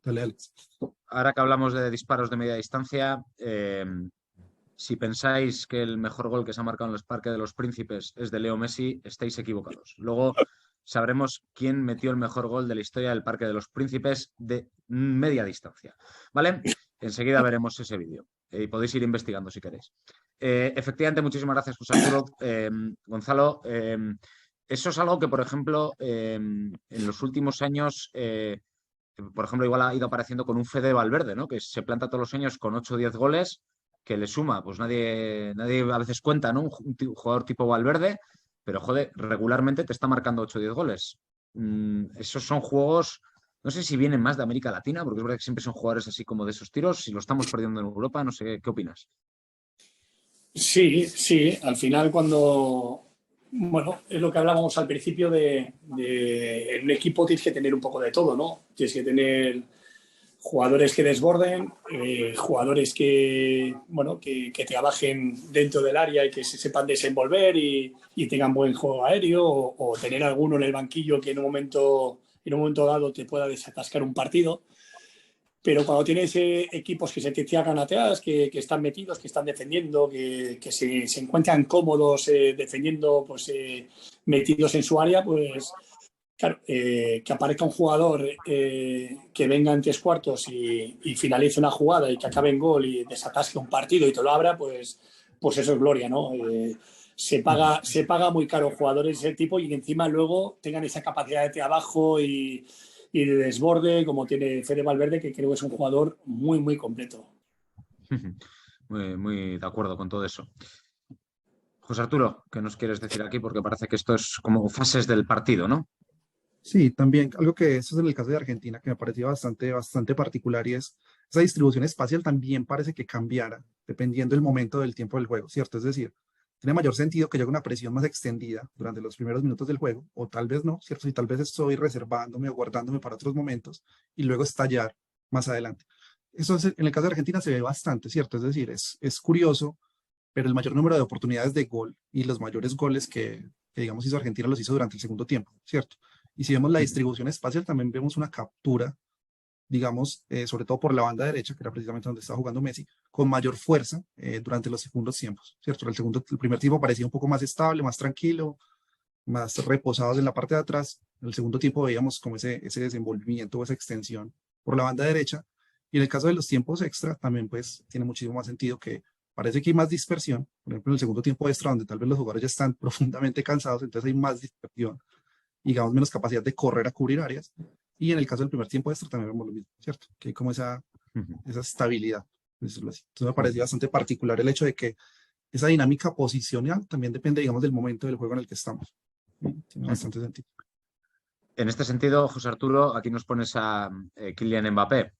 Dale, Alex. Ahora que hablamos de disparos de media distancia, si pensáis que el mejor gol que se ha marcado en el Parque de los Príncipes es de Leo Messi, estáis equivocados. Luego sabremos quién metió el mejor gol de la historia del Parque de los Príncipes de media distancia. ¿Vale? Enseguida veremos ese vídeo y podéis ir investigando si queréis. Efectivamente, muchísimas gracias, José Arturo. Gonzalo, eso es algo que, por ejemplo, en los últimos años, por ejemplo, igual ha ido apareciendo con un Fede Valverde, ¿no? Que se planta todos los años con 8 o 10 goles, que le suma, pues nadie a veces cuenta, ¿no? Un jugador tipo Valverde, pero joder, regularmente te está marcando 8 o 10 goles. Esos son juegos, no sé si vienen más de América Latina, porque es verdad que siempre son jugadores así como de esos tiros, si lo estamos perdiendo en Europa, no sé, ¿qué opinas? Sí, sí, al final bueno, es lo que hablábamos al principio en un equipo tienes que tener un poco de todo, ¿no? Tienes que tener jugadores que desborden, jugadores bueno, que trabajen dentro del área y que se sepan desenvolver y tengan buen juego aéreo o tener alguno en el banquillo que en un momento dado te pueda desatascar un partido. Pero cuando tienes equipos que se te cierran atrás, que están metidos, que están defendiendo, que se encuentran cómodos defendiendo, pues metidos en su área, pues claro, que aparezca un jugador que venga en 3 cuartos y finalice una jugada y que acabe en gol y desatasque un partido y te lo abra, pues eso es gloria, ¿no? Se paga muy caro jugadores de ese tipo y que encima luego tengan esa capacidad de trabajo y de desborde como tiene Fede Valverde, que creo que es un jugador muy, muy completo. Muy, muy de acuerdo con todo eso. José Arturo, ¿qué nos quieres decir aquí? Porque parece que esto es como fases del partido, ¿no? Sí, también algo que eso es en el caso de Argentina que me pareció bastante particular y es esa distribución espacial también parece que cambiara dependiendo del momento del tiempo del juego, ¿cierto? Es decir, tiene mayor sentido que yo haga una presión más extendida durante los primeros minutos del juego o tal vez no, ¿cierto? Y tal vez estoy reservándome o guardándome para otros momentos y luego estallar más adelante. Eso en el caso de Argentina se ve bastante, ¿cierto? Es decir, es curioso, pero el mayor número de oportunidades de gol y los mayores goles que digamos hizo Argentina los hizo durante el segundo tiempo, ¿cierto? Y si vemos la distribución espacial, también vemos una captura, digamos, sobre todo por la banda derecha, que era precisamente donde estaba jugando Messi, con mayor fuerza durante los segundos tiempos, ¿cierto? El primer tiempo parecía un poco más estable, más tranquilo, más reposados en la parte de atrás. En el segundo tiempo veíamos como ese desenvolvimiento o esa extensión por la banda derecha. Y en el caso de los tiempos extra, también pues tiene muchísimo más sentido que parece que hay más dispersión. Por ejemplo, en el segundo tiempo extra, donde tal vez los jugadores ya están profundamente cansados, entonces hay más dispersión y digamos menos capacidad de correr a cubrir áreas. Y en el caso del primer tiempo extra también vemos lo mismo, ¿cierto? Que hay como esa estabilidad, decirlo así. Entonces me pareció bastante particular el hecho de que esa dinámica posicional también depende, digamos, del momento del juego en el que estamos. Tiene bastante sentido. En este sentido, José Arturo, aquí nos pones a Kylian Mbappé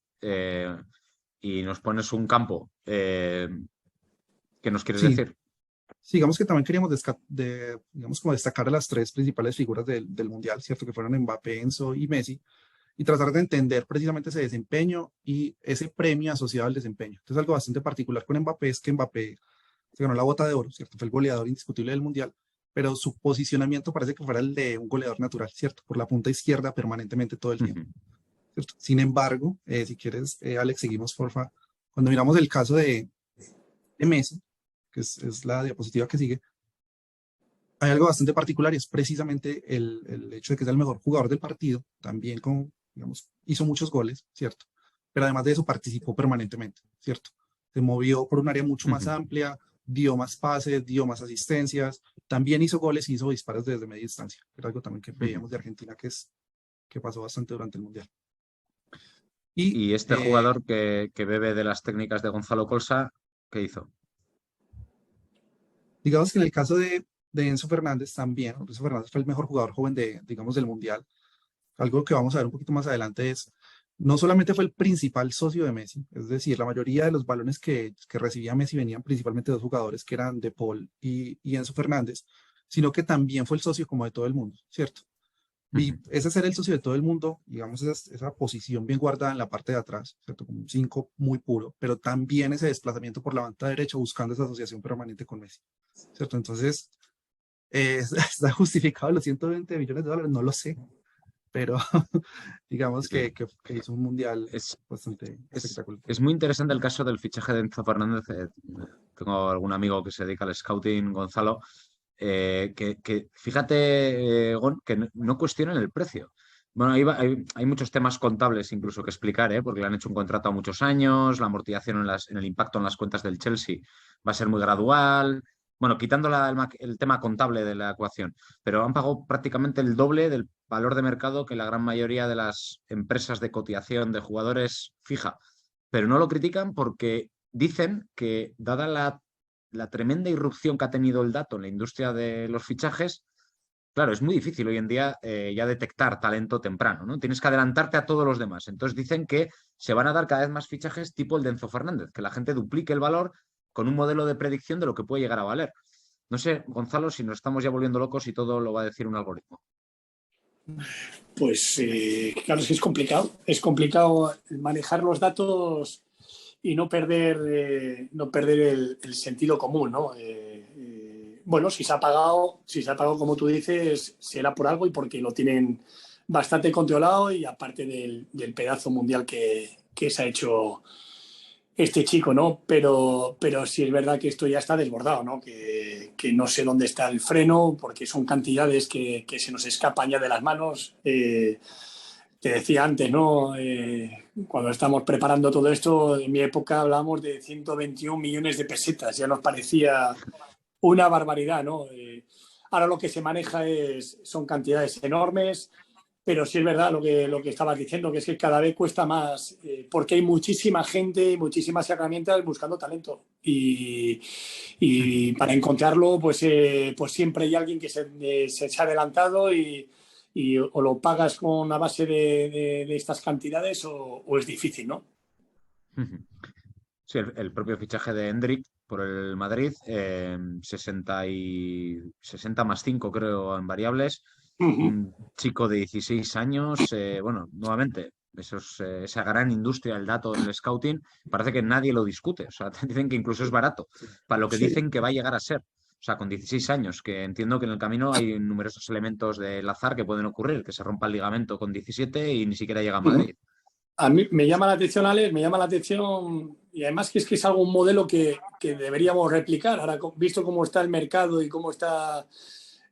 y nos pones un campo. ¿Qué nos quieres Sí, decir? sí, digamos que también queríamos digamos, como destacar a las tres principales figuras del Mundial, ¿cierto? Que fueron Mbappé, Enzo y Messi, y tratar de entender precisamente ese desempeño y ese premio asociado al desempeño. Entonces, algo bastante particular con Mbappé es que Mbappé se ganó la bota de oro, ¿cierto? Fue el goleador indiscutible del Mundial, pero su posicionamiento parece que fuera el de un goleador natural, ¿cierto? Por la punta izquierda permanentemente todo el tiempo, ¿cierto? Sin embargo, si quieres, Alex, seguimos, porfa. Cuando miramos el caso de Messi, que es la diapositiva que sigue, hay algo bastante particular y es precisamente el hecho de que es el mejor jugador del partido, también digamos, hizo muchos goles, ¿cierto? Pero además de eso participó permanentemente, ¿cierto? Se movió por un área mucho más amplia, dio más pases, dio más asistencias, también hizo goles y hizo disparos desde media distancia. Era algo también que veíamos de Argentina que pasó bastante durante el Mundial. Y Y este jugador que bebe de las técnicas de Gonzalo Colsa, ¿qué hizo? digamos que en el caso de Enzo Fernández también, Enzo Fernández fue el mejor jugador joven digamos, del Mundial. Algo que vamos a ver un poquito más adelante es, no solamente fue el principal socio de Messi, es decir, la mayoría de los balones que recibía Messi venían principalmente de dos jugadores que eran De Paul y Enzo Fernández, sino que también fue el socio como de todo el mundo, ¿cierto? Y ese ser el socio de todo el mundo, digamos, esa posición bien guardada en la parte de atrás, ¿cierto? Como un 5 muy puro, pero también ese desplazamiento por la banda derecha buscando esa asociación permanente con Messi, ¿cierto? Entonces, ¿está justificado los 120 millones de dólares? No lo sé, pero digamos Sí. que hizo un mundial Es, bastante es, espectacular. es muy interesante el caso del fichaje de Enzo Fernández. Tengo algún amigo que se dedica al scouting, Gonzalo, que fíjate, Gon, que no cuestionan el precio. Bueno, hay muchos temas contables incluso que explicar, ¿eh? Porque le han hecho un contrato a muchos años, la amortización en el impacto en las cuentas del Chelsea va a ser muy gradual. Bueno, quitando el tema contable de la ecuación, pero han pagado prácticamente el doble del valor de mercado que la gran mayoría de las empresas de cotización de jugadores fija. Pero no lo critican porque dicen que, dada la tremenda irrupción que ha tenido el dato en la industria de los fichajes, claro, es muy difícil hoy en día ya detectar talento temprano, ¿no? Tienes que adelantarte a todos los demás. Entonces dicen que se van a dar cada vez más fichajes tipo el de Enzo Fernández, que la gente duplique el valor con un modelo de predicción de lo que puede llegar a valer. No sé, Gonzalo, si nos estamos ya volviendo locos y todo lo va a decir un algoritmo. Pues claro, es que es complicado manejar los datos y no perder el sentido común, ¿no? Bueno, si se ha pagado como tú dices, será por algo y porque lo tienen bastante controlado y aparte del pedazo mundial que se ha hecho este chico, ¿no? Pero sí es verdad que esto ya está desbordado, ¿no? Que no sé dónde está el freno porque son cantidades que se nos escapan ya de las manos. Te decía antes, ¿no? Cuando estábamos preparando todo esto, en mi época hablábamos de 121 millones de pesetas, ya nos parecía una barbaridad, ¿no? Ahora lo que se maneja son cantidades enormes, pero sí es verdad lo que estabas diciendo, que es que cada vez cuesta más, porque hay muchísima gente, muchísimas herramientas buscando talento. Y para encontrarlo, pues siempre hay alguien que se ha adelantado y o lo pagas con una base de estas cantidades o es difícil, ¿no? Sí, el propio fichaje de Hendrik por el Madrid, 60 más 5 creo en variables, Uh -huh. un chico de 16 años, bueno, nuevamente, esa gran industria del dato en el scouting, parece que nadie lo discute, o sea, te dicen que incluso es barato, para lo que Sí. dicen que va a llegar a ser. O sea, con 16 años, que entiendo que en el camino hay numerosos elementos del azar que pueden ocurrir, que se rompa el ligamento con 17 y ni siquiera llega a Uh -huh. Madrid. A mí me llama la atención, Alex, me llama la atención y además que es algo un modelo que deberíamos replicar. Ahora, visto cómo está el mercado y cómo está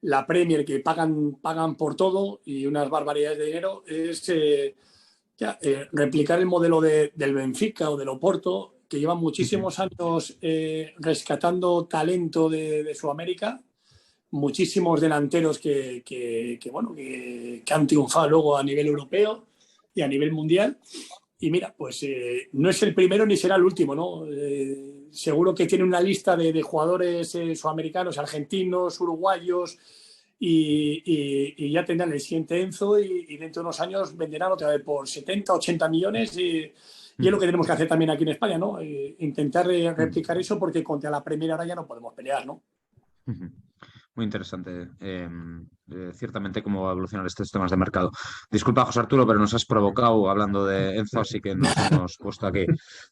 la Premier, que pagan por todo y unas barbaridades de dinero, es replicar el modelo del Benfica o del Oporto, que llevan muchísimos años rescatando talento de Sudamérica, muchísimos delanteros bueno, que han triunfado luego a nivel europeo y a nivel mundial. Y mira, pues no es el primero ni será el último, ¿no? Seguro que tiene una lista de jugadores sudamericanos, argentinos, uruguayos, y ya tendrán el siguiente Enzo y dentro de unos años venderán otra vez por 70, 80 millones. Y es lo que tenemos que hacer también aquí en España, ¿no? Intentar replicar eso porque contra la Premier ahora ya no podemos pelear, ¿no? Muy interesante, ciertamente, cómo va a evolucionar estos temas de mercado. Disculpa, José Arturo, pero nos has provocado hablando de Enzo, así que nos hemos puesto aquí.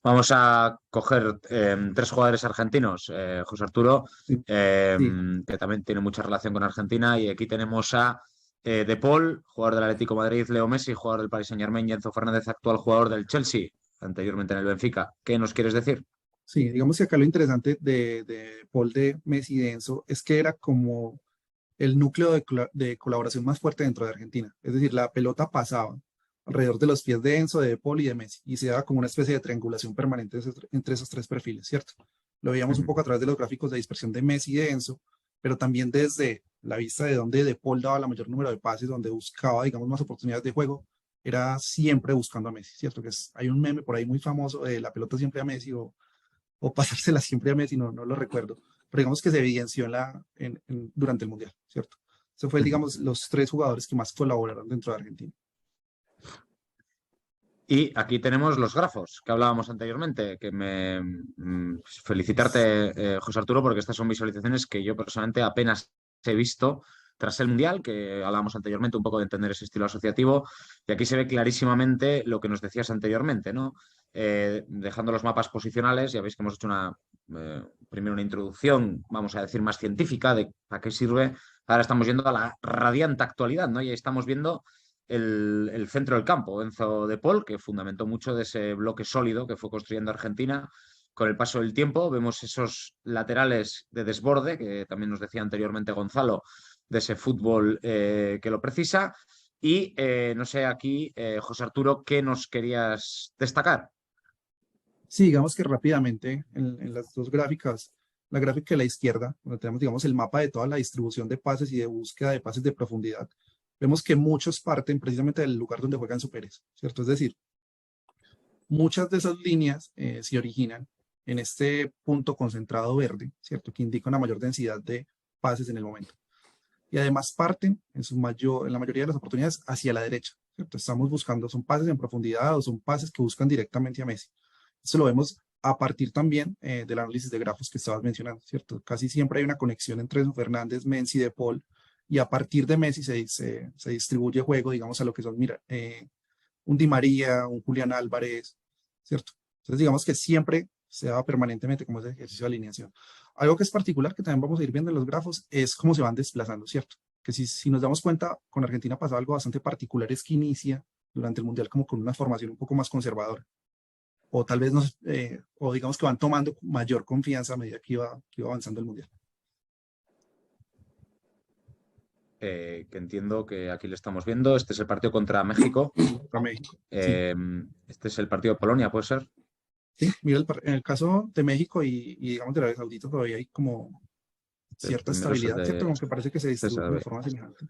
Vamos a coger tres jugadores argentinos. José Arturo, Sí, sí, que también tiene mucha relación con Argentina, y aquí tenemos a De Paul, jugador del Atlético de Madrid, Leo Messi, jugador del Paris Saint-Germain, y Enzo Fernández, actual jugador del Chelsea, anteriormente en el Benfica. ¿Qué nos quieres decir? sí, digamos que acá lo interesante de Paul, de Messi y de Enzo es que era como el núcleo de colaboración más fuerte dentro de Argentina. Es decir, la pelota pasaba alrededor de los pies de Enzo, de Paul y de Messi, y se daba como una especie de triangulación permanente entre esos tres perfiles, ¿cierto? Lo veíamos un poco a través de los gráficos de dispersión de Messi y de Enzo, pero también desde la vista de donde De Paul daba la mayor número de pases, donde buscaba, digamos, más oportunidades de juego, era siempre buscando a Messi, ¿cierto? Hay un meme por ahí muy famoso de la pelota siempre a Messi o pasársela siempre a Messi, no lo recuerdo, pero digamos que se evidenció durante el Mundial, ¿cierto? Eso fue, digamos, los tres jugadores que más colaboraron dentro de Argentina. Y aquí tenemos los grafos que hablábamos anteriormente, que felicitarte, José Arturo, porque estas son visualizaciones que yo personalmente apenas he visto tras el Mundial, que hablábamos anteriormente un poco de entender ese estilo asociativo, y aquí se ve clarísimamente lo que nos decías anteriormente, ¿no? Dejando los mapas posicionales, ya veis que hemos hecho primero una introducción, vamos a decir, más científica de para qué sirve. Ahora estamos yendo a la radiante actualidad, ¿no? Y ahí estamos viendo el centro del campo, Enzo de Paul, que fundamentó mucho de ese bloque sólido que fue construyendo Argentina. Con el paso del tiempo vemos esos laterales de desborde, que también nos decía anteriormente Gonzalo, de ese fútbol que lo precisa. Y no sé aquí, José Arturo, ¿qué nos querías destacar? Sí, digamos que rápidamente en las dos gráficas, la gráfica de la izquierda, donde tenemos, digamos, el mapa de toda la distribución de pases y de búsqueda de pases de profundidad, vemos que muchos parten precisamente del lugar donde juegan superiores, ¿cierto? Es decir, muchas de esas líneas se originan en este punto concentrado verde, ¿cierto? Que indica una mayor densidad de pases en el momento. Y además parten en la mayoría de las oportunidades hacia la derecha, ¿cierto? Estamos buscando, son pases en profundidad o son pases que buscan directamente a Messi. Eso lo vemos a partir también del análisis de grafos que estabas mencionando, ¿cierto? Casi siempre hay una conexión entre Enzo Fernández, Messi, De Paul, y a partir de Messi se distribuye juego, digamos, a lo que son, mira, un Di María, un Julián Álvarez, ¿cierto? Entonces, digamos que siempre se da permanentemente como ese ejercicio de alineación. Algo que es particular, que también vamos a ir viendo en los grafos, es cómo se van desplazando, ¿cierto? Que si nos damos cuenta, con Argentina pasa algo bastante particular, es que inicia durante el Mundial como con una formación un poco más conservadora. O tal vez o digamos que van tomando mayor confianza a medida que iba avanzando el Mundial. Que entiendo que aquí le estamos viendo. Este es el partido contra México. Contra México. Sí. Este es el partido de Polonia, ¿puede ser? Sí, mira, en el caso de México y digamos de Arabia Saudita todavía hay como cierta estabilidad, ¿cierto? Como que parece que se distribuye de forma semejante.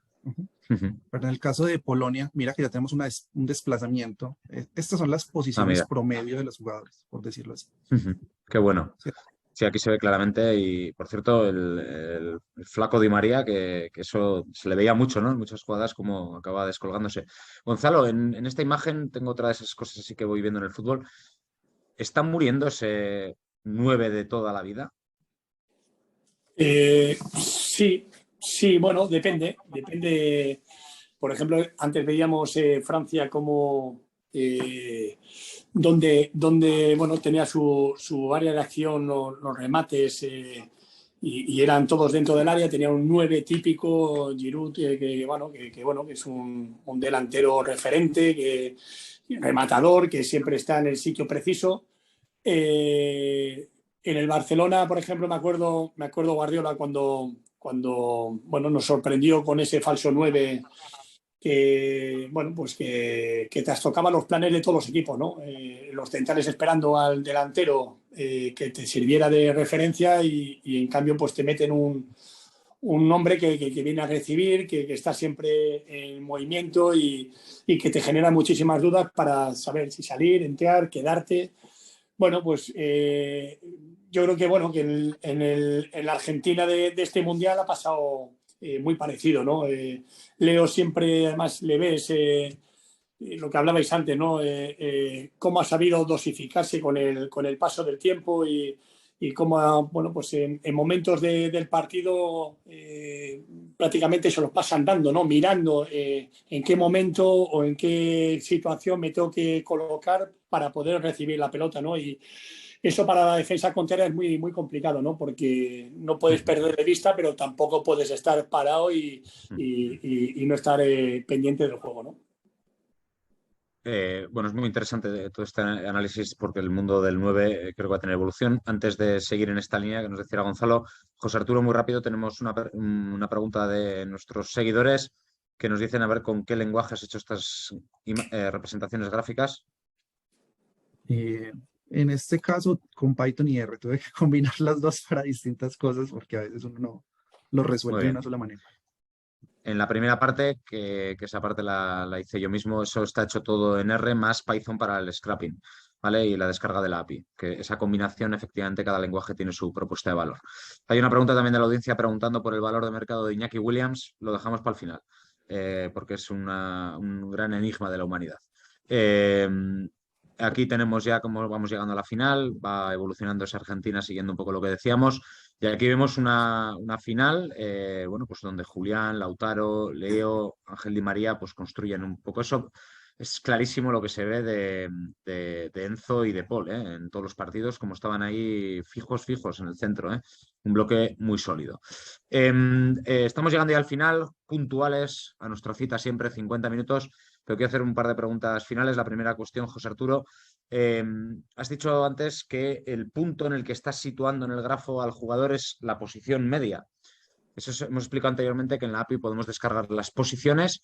Pero en el caso de Polonia, mira que ya tenemos un desplazamiento. Estas son las posiciones promedio de los jugadores, por decirlo así. Qué bueno. Sí. Sí, aquí se ve claramente. Y por cierto, el flaco Di María, que eso se le veía mucho, ¿no? En muchas jugadas, como acaba descolgándose. Gonzalo, en esta imagen tengo otra de esas cosas así que voy viendo en el fútbol. ¿Está muriendo ese 9 de toda la vida? Sí, bueno, depende. Por ejemplo, antes veíamos Francia como donde bueno, tenía su área de acción, los remates, y eran todos dentro del área. Tenía un 9 típico, Giroud, que es un delantero referente, rematador, que siempre está en el sitio preciso. En el Barcelona, por ejemplo, me acuerdo Guardiola cuando bueno, nos sorprendió con ese falso 9 que trastocaba los planes de todos los equipos, ¿no? Los centrales esperando al delantero que te sirviera de referencia y en cambio pues te meten un hombre que viene a recibir, que está siempre en movimiento y que te genera muchísimas dudas para saber si salir, entrar, quedarte. Bueno, pues yo creo que bueno que en la Argentina de este Mundial ha pasado muy parecido, ¿no? Leo siempre, además le ves lo que hablabais antes, ¿no? Cómo ha sabido dosificarse con el paso del tiempo y cómo, bueno, pues en momentos del partido prácticamente se los pasan dando, ¿no? Mirando en qué momento o en qué situación me tengo que colocar para poder recibir la pelota, ¿no? Y eso para la defensa contraria es muy, muy complicado, ¿no? Porque no puedes perder de vista, pero tampoco puedes estar parado y no estar pendiente del juego, ¿no? Bueno, es muy interesante todo este análisis porque el mundo del 9 creo que va a tener evolución. Antes de seguir en esta línea que nos decía Gonzalo, José Arturo, muy rápido, tenemos una pregunta de nuestros seguidores que nos dicen a ver con qué lenguaje has hecho estas representaciones gráficas. En este caso, con Python y R, tuve que combinar las dos para distintas cosas porque a veces uno no lo resuelve de una sola manera. En la primera parte, que esa parte la hice yo mismo, eso está hecho todo en R más Python para el scrapping, ¿vale? Y la descarga de la API, que esa combinación, efectivamente, cada lenguaje tiene su propuesta de valor. Hay una pregunta también de la audiencia preguntando por el valor de mercado de Iñaki Williams, lo dejamos para el final, porque es un gran enigma de la humanidad. Aquí tenemos ya cómo vamos llegando a la final, va evolucionando esa Argentina siguiendo un poco lo que decíamos. Y aquí vemos una final, bueno, pues donde Julián, Lautaro, Leo, Ángel Di María, pues construyen un poco eso. Es clarísimo lo que se ve de Enzo y de Paul, en todos los partidos, como estaban ahí fijos en el centro, ¿eh? Un bloque muy sólido. Estamos llegando ya al final, puntuales a nuestra cita siempre, 50 minutos, pero quiero hacer un par de preguntas finales. La primera cuestión, José Arturo. Has dicho antes que el punto en el que estás situando en el grafo al jugador es la posición media. Hemos explicado anteriormente que en la API podemos descargar las posiciones.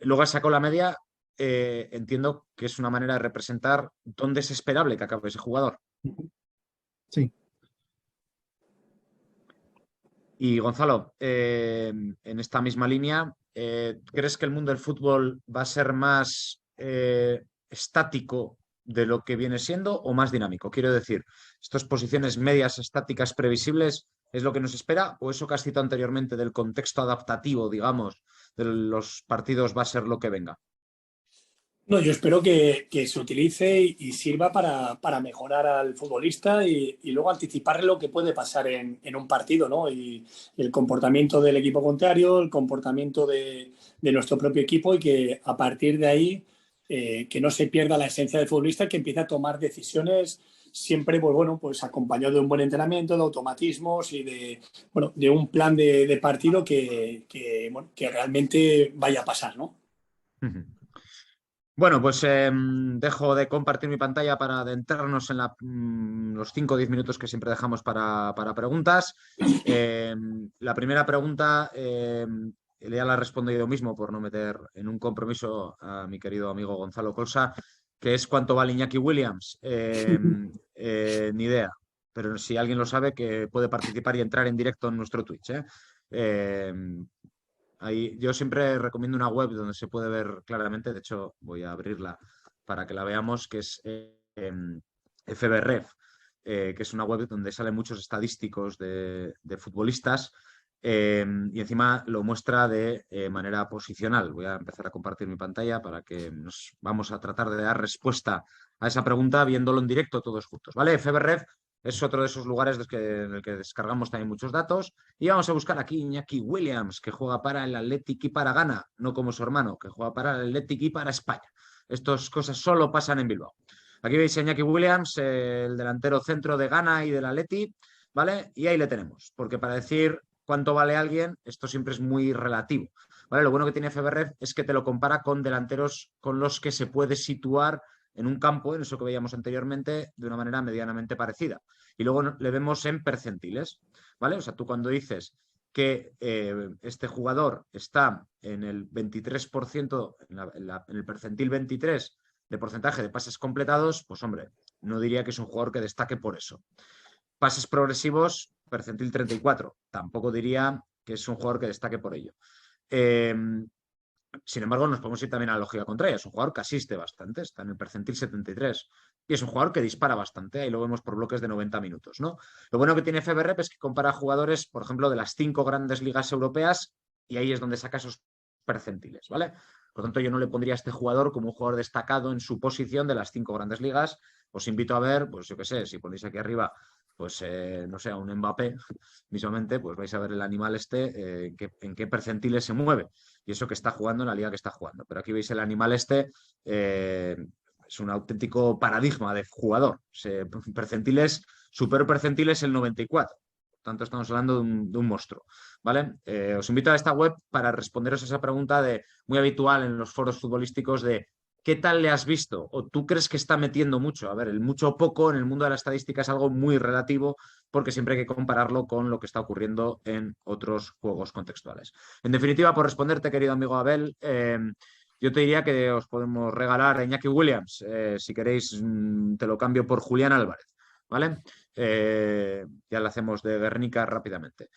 Luego has sacado la media. Entiendo que es una manera de representar dónde es esperable que acabe ese jugador. Sí. Y Gonzalo, en esta misma línea, ¿crees que el mundo del fútbol va a ser más estático de lo que viene siendo o más dinámico? Quiero decir, ¿estas posiciones medias estáticas previsibles es lo que nos espera o eso que has citado anteriormente del contexto adaptativo, digamos, de los partidos va a ser lo que venga? No, yo espero que se utilice y sirva para mejorar al futbolista y luego anticiparle lo que puede pasar en un partido, ¿no? Y el comportamiento del equipo contrario, el comportamiento de nuestro propio equipo y que a partir de ahí que no se pierda la esencia del futbolista y que empiece a tomar decisiones siempre, pues bueno, pues acompañado de un buen entrenamiento, de automatismos y de un plan de partido bueno, que realmente vaya a pasar, ¿no? Bueno, pues dejo de compartir mi pantalla para adentrarnos en los 5 o 10 minutos que siempre dejamos para preguntas. La primera pregunta ya la he respondido yo mismo por no meter en un compromiso a mi querido amigo Gonzalo Colsa, que es cuánto vale Iñaki Williams. Ni idea, pero si alguien lo sabe, que puede participar y entrar en directo en nuestro Twitch. Eh, Ahí, yo siempre recomiendo una web donde se puede ver claramente, de hecho voy a abrirla para que la veamos, que es FBref, que es una web donde salen muchos estadísticos de futbolistas y encima lo muestra de manera posicional. Voy a empezar a compartir mi pantalla para que nos vamos a tratar de dar respuesta a esa pregunta viéndolo en directo todos juntos, ¿vale? FBref es otro de esos lugares en el que descargamos también muchos datos. Y vamos a buscar aquí Iñaki Williams, que juega para el Athletic y para Ghana, no como su hermano, que juega para el Athletic y para España. Estas cosas solo pasan en Bilbao. Aquí veis a Iñaki Williams, el delantero centro de Ghana y del Athletic, ¿vale? Y ahí le tenemos, porque para decir cuánto vale alguien, esto siempre es muy relativo, ¿vale? Lo bueno que tiene FBref es que te lo compara con delanteros con los que se puede situar en un campo, en eso que veíamos anteriormente, de una manera medianamente parecida. Y luego le vemos en percentiles, ¿vale? O sea, tú cuando dices que este jugador está en el 23%, en el percentil 23 de porcentaje de pases completados, pues hombre, no diría que es un jugador que destaque por eso. Pases progresivos, percentil 34, tampoco diría que es un jugador que destaque por ello. Sin embargo, nos podemos ir también a la lógica contraria. Es un jugador que asiste bastante, está en el percentil 73. Y es un jugador que dispara bastante, ahí lo vemos por bloques de 90 minutos, ¿no? Lo bueno que tiene FBrep es que compara jugadores, por ejemplo, de las 5 grandes ligas europeas y ahí es donde saca esos percentiles, ¿vale? Por lo tanto, yo no le pondría a este jugador como un jugador destacado en su posición de las 5 grandes ligas. Os invito a ver, pues yo qué sé, si ponéis aquí arriba, pues no sé, a un Mbappé, mismamente, pues vais a ver el animal en qué percentiles se mueve y eso que está jugando en la liga que está jugando. Pero aquí veis el animal es un auténtico paradigma de jugador. Percentiles, super percentiles el 94. Por tanto, estamos hablando de un monstruo. ¿Vale? Os invito a esta web para responderos a esa pregunta muy habitual en los foros futbolísticos de ¿qué tal le has visto? ¿O tú crees que está metiendo mucho? A ver, el mucho o poco en el mundo de la estadística es algo muy relativo porque siempre hay que compararlo con lo que está ocurriendo en otros juegos contextuales. En definitiva, por responderte, querido amigo Abel, yo te diría que os podemos regalar a Iñaki Williams. Si queréis, te lo cambio por Julián Álvarez, ¿vale? Ya le hacemos de Guernica rápidamente.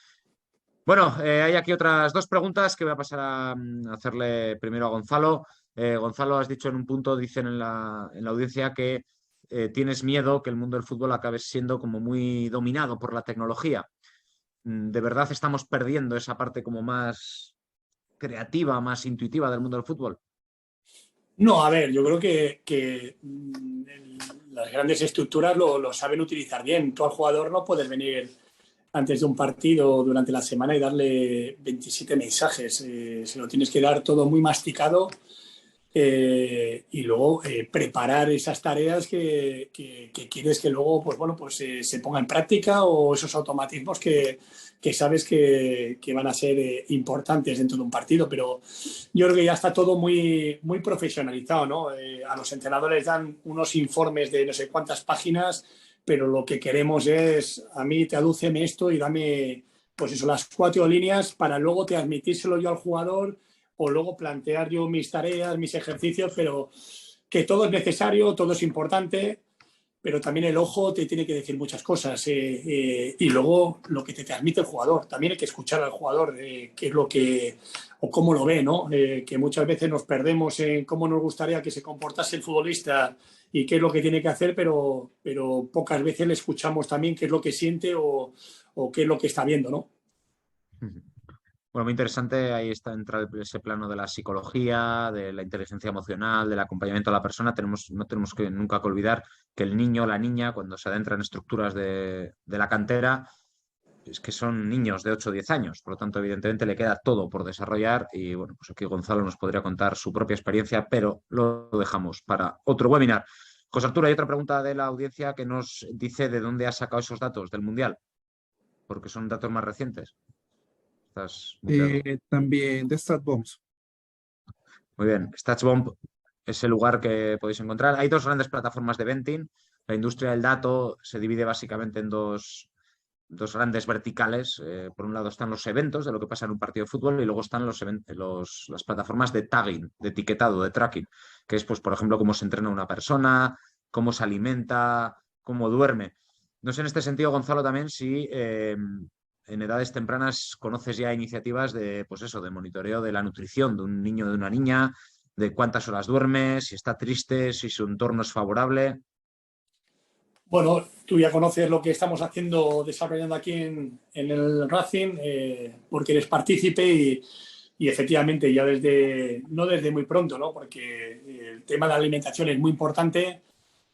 Bueno, hay aquí otras dos preguntas que voy a pasar a hacerle primero a Gonzalo. Gonzalo, has dicho en un punto, dicen en la audiencia que tienes miedo que el mundo del fútbol acabe siendo como muy dominado por la tecnología. ¿De verdad estamos perdiendo esa parte como más creativa, más intuitiva del mundo del fútbol? No, a ver, yo creo que las grandes estructuras lo saben utilizar bien. Tú al jugador no puedes venir antes de un partido durante la semana y darle 27 mensajes. Se lo tienes que dar todo muy masticado y luego preparar esas tareas que quieres que luego pues, bueno, pues, se ponga en práctica o esos automatismos que sabes que van a ser importantes dentro de un partido. Pero yo creo que ya está todo muy, muy profesionalizado, ¿no? A los entrenadores dan unos informes de no sé cuántas páginas, pero lo que queremos es, a mí tradúceme esto y dame, pues eso, las 4 líneas para luego transmitírselo yo al jugador o luego plantear yo mis tareas, mis ejercicios, pero que todo es necesario, todo es importante, pero también el ojo te tiene que decir muchas cosas y luego lo que te transmite el jugador. También hay que escuchar al jugador qué es lo que o cómo lo ve, ¿no? Que muchas veces nos perdemos en cómo nos gustaría que se comportase el futbolista y qué es lo que tiene que hacer, pero pocas veces le escuchamos también qué es lo que siente o qué es lo que está viendo, ¿no? Bueno, muy interesante. Ahí está entra ese plano de la psicología, de la inteligencia emocional, del acompañamiento a la persona. No tenemos que nunca que olvidar que el niño o la niña, cuando se adentra en estructuras de la cantera, es que son niños de 8 o 10 años. Por lo tanto, evidentemente le queda todo por desarrollar. Y bueno, pues aquí Gonzalo nos podría contar su propia experiencia, pero lo dejamos para otro webinar. José Arturo, hay otra pregunta de la audiencia que nos dice de dónde has sacado esos datos del Mundial, porque son datos más recientes. Estás muteado. También de StatBombs. Muy bien. StatsBomb es el lugar que podéis encontrar. Hay dos grandes plataformas de venting. La industria del dato se divide básicamente en dos grandes verticales. Por un lado están los eventos de lo que pasa en un partido de fútbol y luego están las plataformas de tagging, de etiquetado, de tracking, que es, pues, por ejemplo, cómo se entrena una persona, cómo se alimenta, cómo duerme. No sé en este sentido, Gonzalo, también si en edades tempranas conoces ya iniciativas de, pues eso, de monitoreo de la nutrición de un niño o de una niña, de cuántas horas duerme, si está triste, si su entorno es favorable. Bueno, tú ya conoces lo que estamos haciendo, desarrollando aquí en el Racing, porque eres partícipe y efectivamente ya no desde muy pronto, ¿no? Porque el tema de la alimentación es muy importante,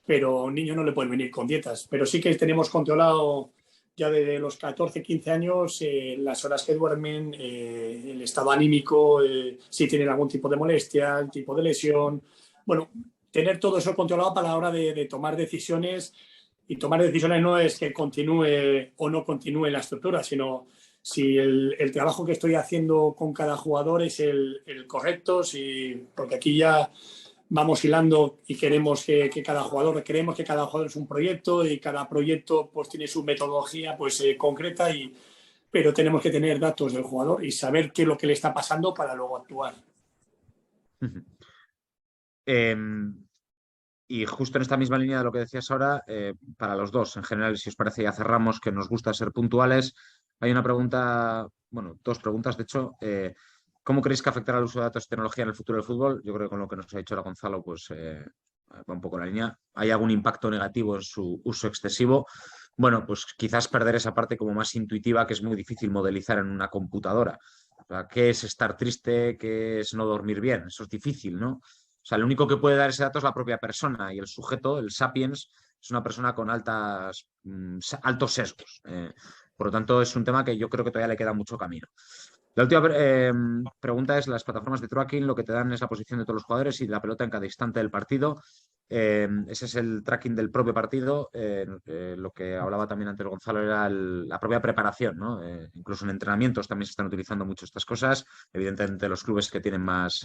pero a un niño no le pueden venir con dietas. Pero sí que tenemos controlado ya desde los 14, 15 años las horas que duermen, el estado anímico, si tienen algún tipo de molestia, el tipo de lesión. Bueno, tener todo eso controlado para la hora de tomar decisiones. Y tomar decisiones no es que continúe o no continúe la estructura, sino si el trabajo que estoy haciendo con cada jugador es el correcto, porque aquí ya vamos hilando y queremos creemos que cada jugador es un proyecto y cada proyecto pues tiene su metodología pues concreta, pero tenemos que tener datos del jugador y saber qué es lo que le está pasando para luego actuar. Y justo en esta misma línea de lo que decías ahora, para los dos, en general, si os parece, ya cerramos, que nos gusta ser puntuales. Hay una pregunta, bueno, dos preguntas, de hecho. ¿Cómo creéis que afectará el uso de datos y tecnología en el futuro del fútbol? Yo creo que con lo que nos ha dicho ahora Gonzalo, pues va un poco la línea. ¿Hay algún impacto negativo en su uso excesivo? Bueno, pues quizás perder esa parte como más intuitiva que es muy difícil modelizar en una computadora. O sea, ¿qué es estar triste? ¿Qué es no dormir bien? Eso es difícil, ¿no? O sea, lo único que puede dar ese dato es la propia persona y el sujeto, el sapiens, es una persona con altos sesgos. Por lo tanto, es un tema que yo creo que todavía le queda mucho camino. La última pregunta es, las plataformas de tracking lo que te dan es la posición de todos los jugadores y la pelota en cada instante del partido. Ese es el tracking del propio partido. Lo que hablaba también antes Gonzalo era la propia preparación, ¿no? Incluso en entrenamientos también se están utilizando mucho estas cosas. Evidentemente los clubes que tienen más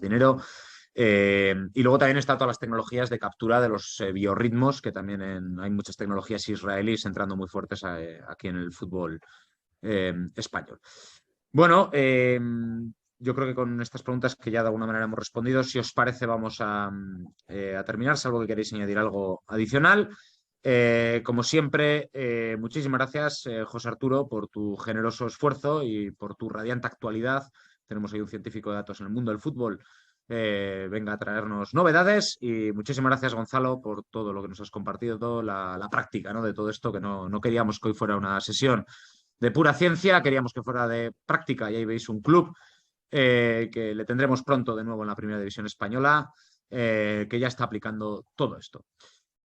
dinero. Y luego también están todas las tecnologías de captura de los biorritmos, que también hay muchas tecnologías israelíes entrando muy fuertes aquí en el fútbol español. Bueno, yo creo que con estas preguntas que ya de alguna manera hemos respondido, si os parece, vamos a terminar, salvo que queréis añadir algo adicional. Como siempre, muchísimas gracias, José Arturo, por tu generoso esfuerzo y por tu radiante actualidad. Tenemos ahí un científico de datos en el mundo del fútbol. Venga a traernos novedades y muchísimas gracias, Gonzalo, por todo lo que nos has compartido, toda la práctica, ¿no? De todo esto, que no queríamos que hoy fuera una sesión de pura ciencia, queríamos que fuera de práctica y ahí veis un club que le tendremos pronto de nuevo en la Primera División Española, que ya está aplicando todo esto.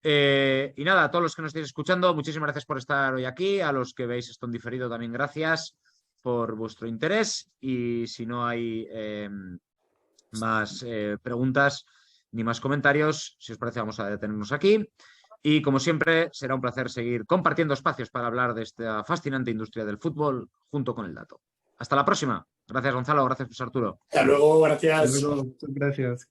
Y nada, a todos los que nos estéis escuchando, muchísimas gracias por estar hoy aquí. A los que veis esto en diferido, también gracias por vuestro interés. Y si no hay más preguntas ni más comentarios, si os parece, vamos a detenernos aquí. Y como siempre, será un placer seguir compartiendo espacios para hablar de esta fascinante industria del fútbol junto con el dato. Hasta la próxima. Gracias, Gonzalo. Gracias, José Arturo. Hasta luego, Hasta gracias. luego, muchas gracias.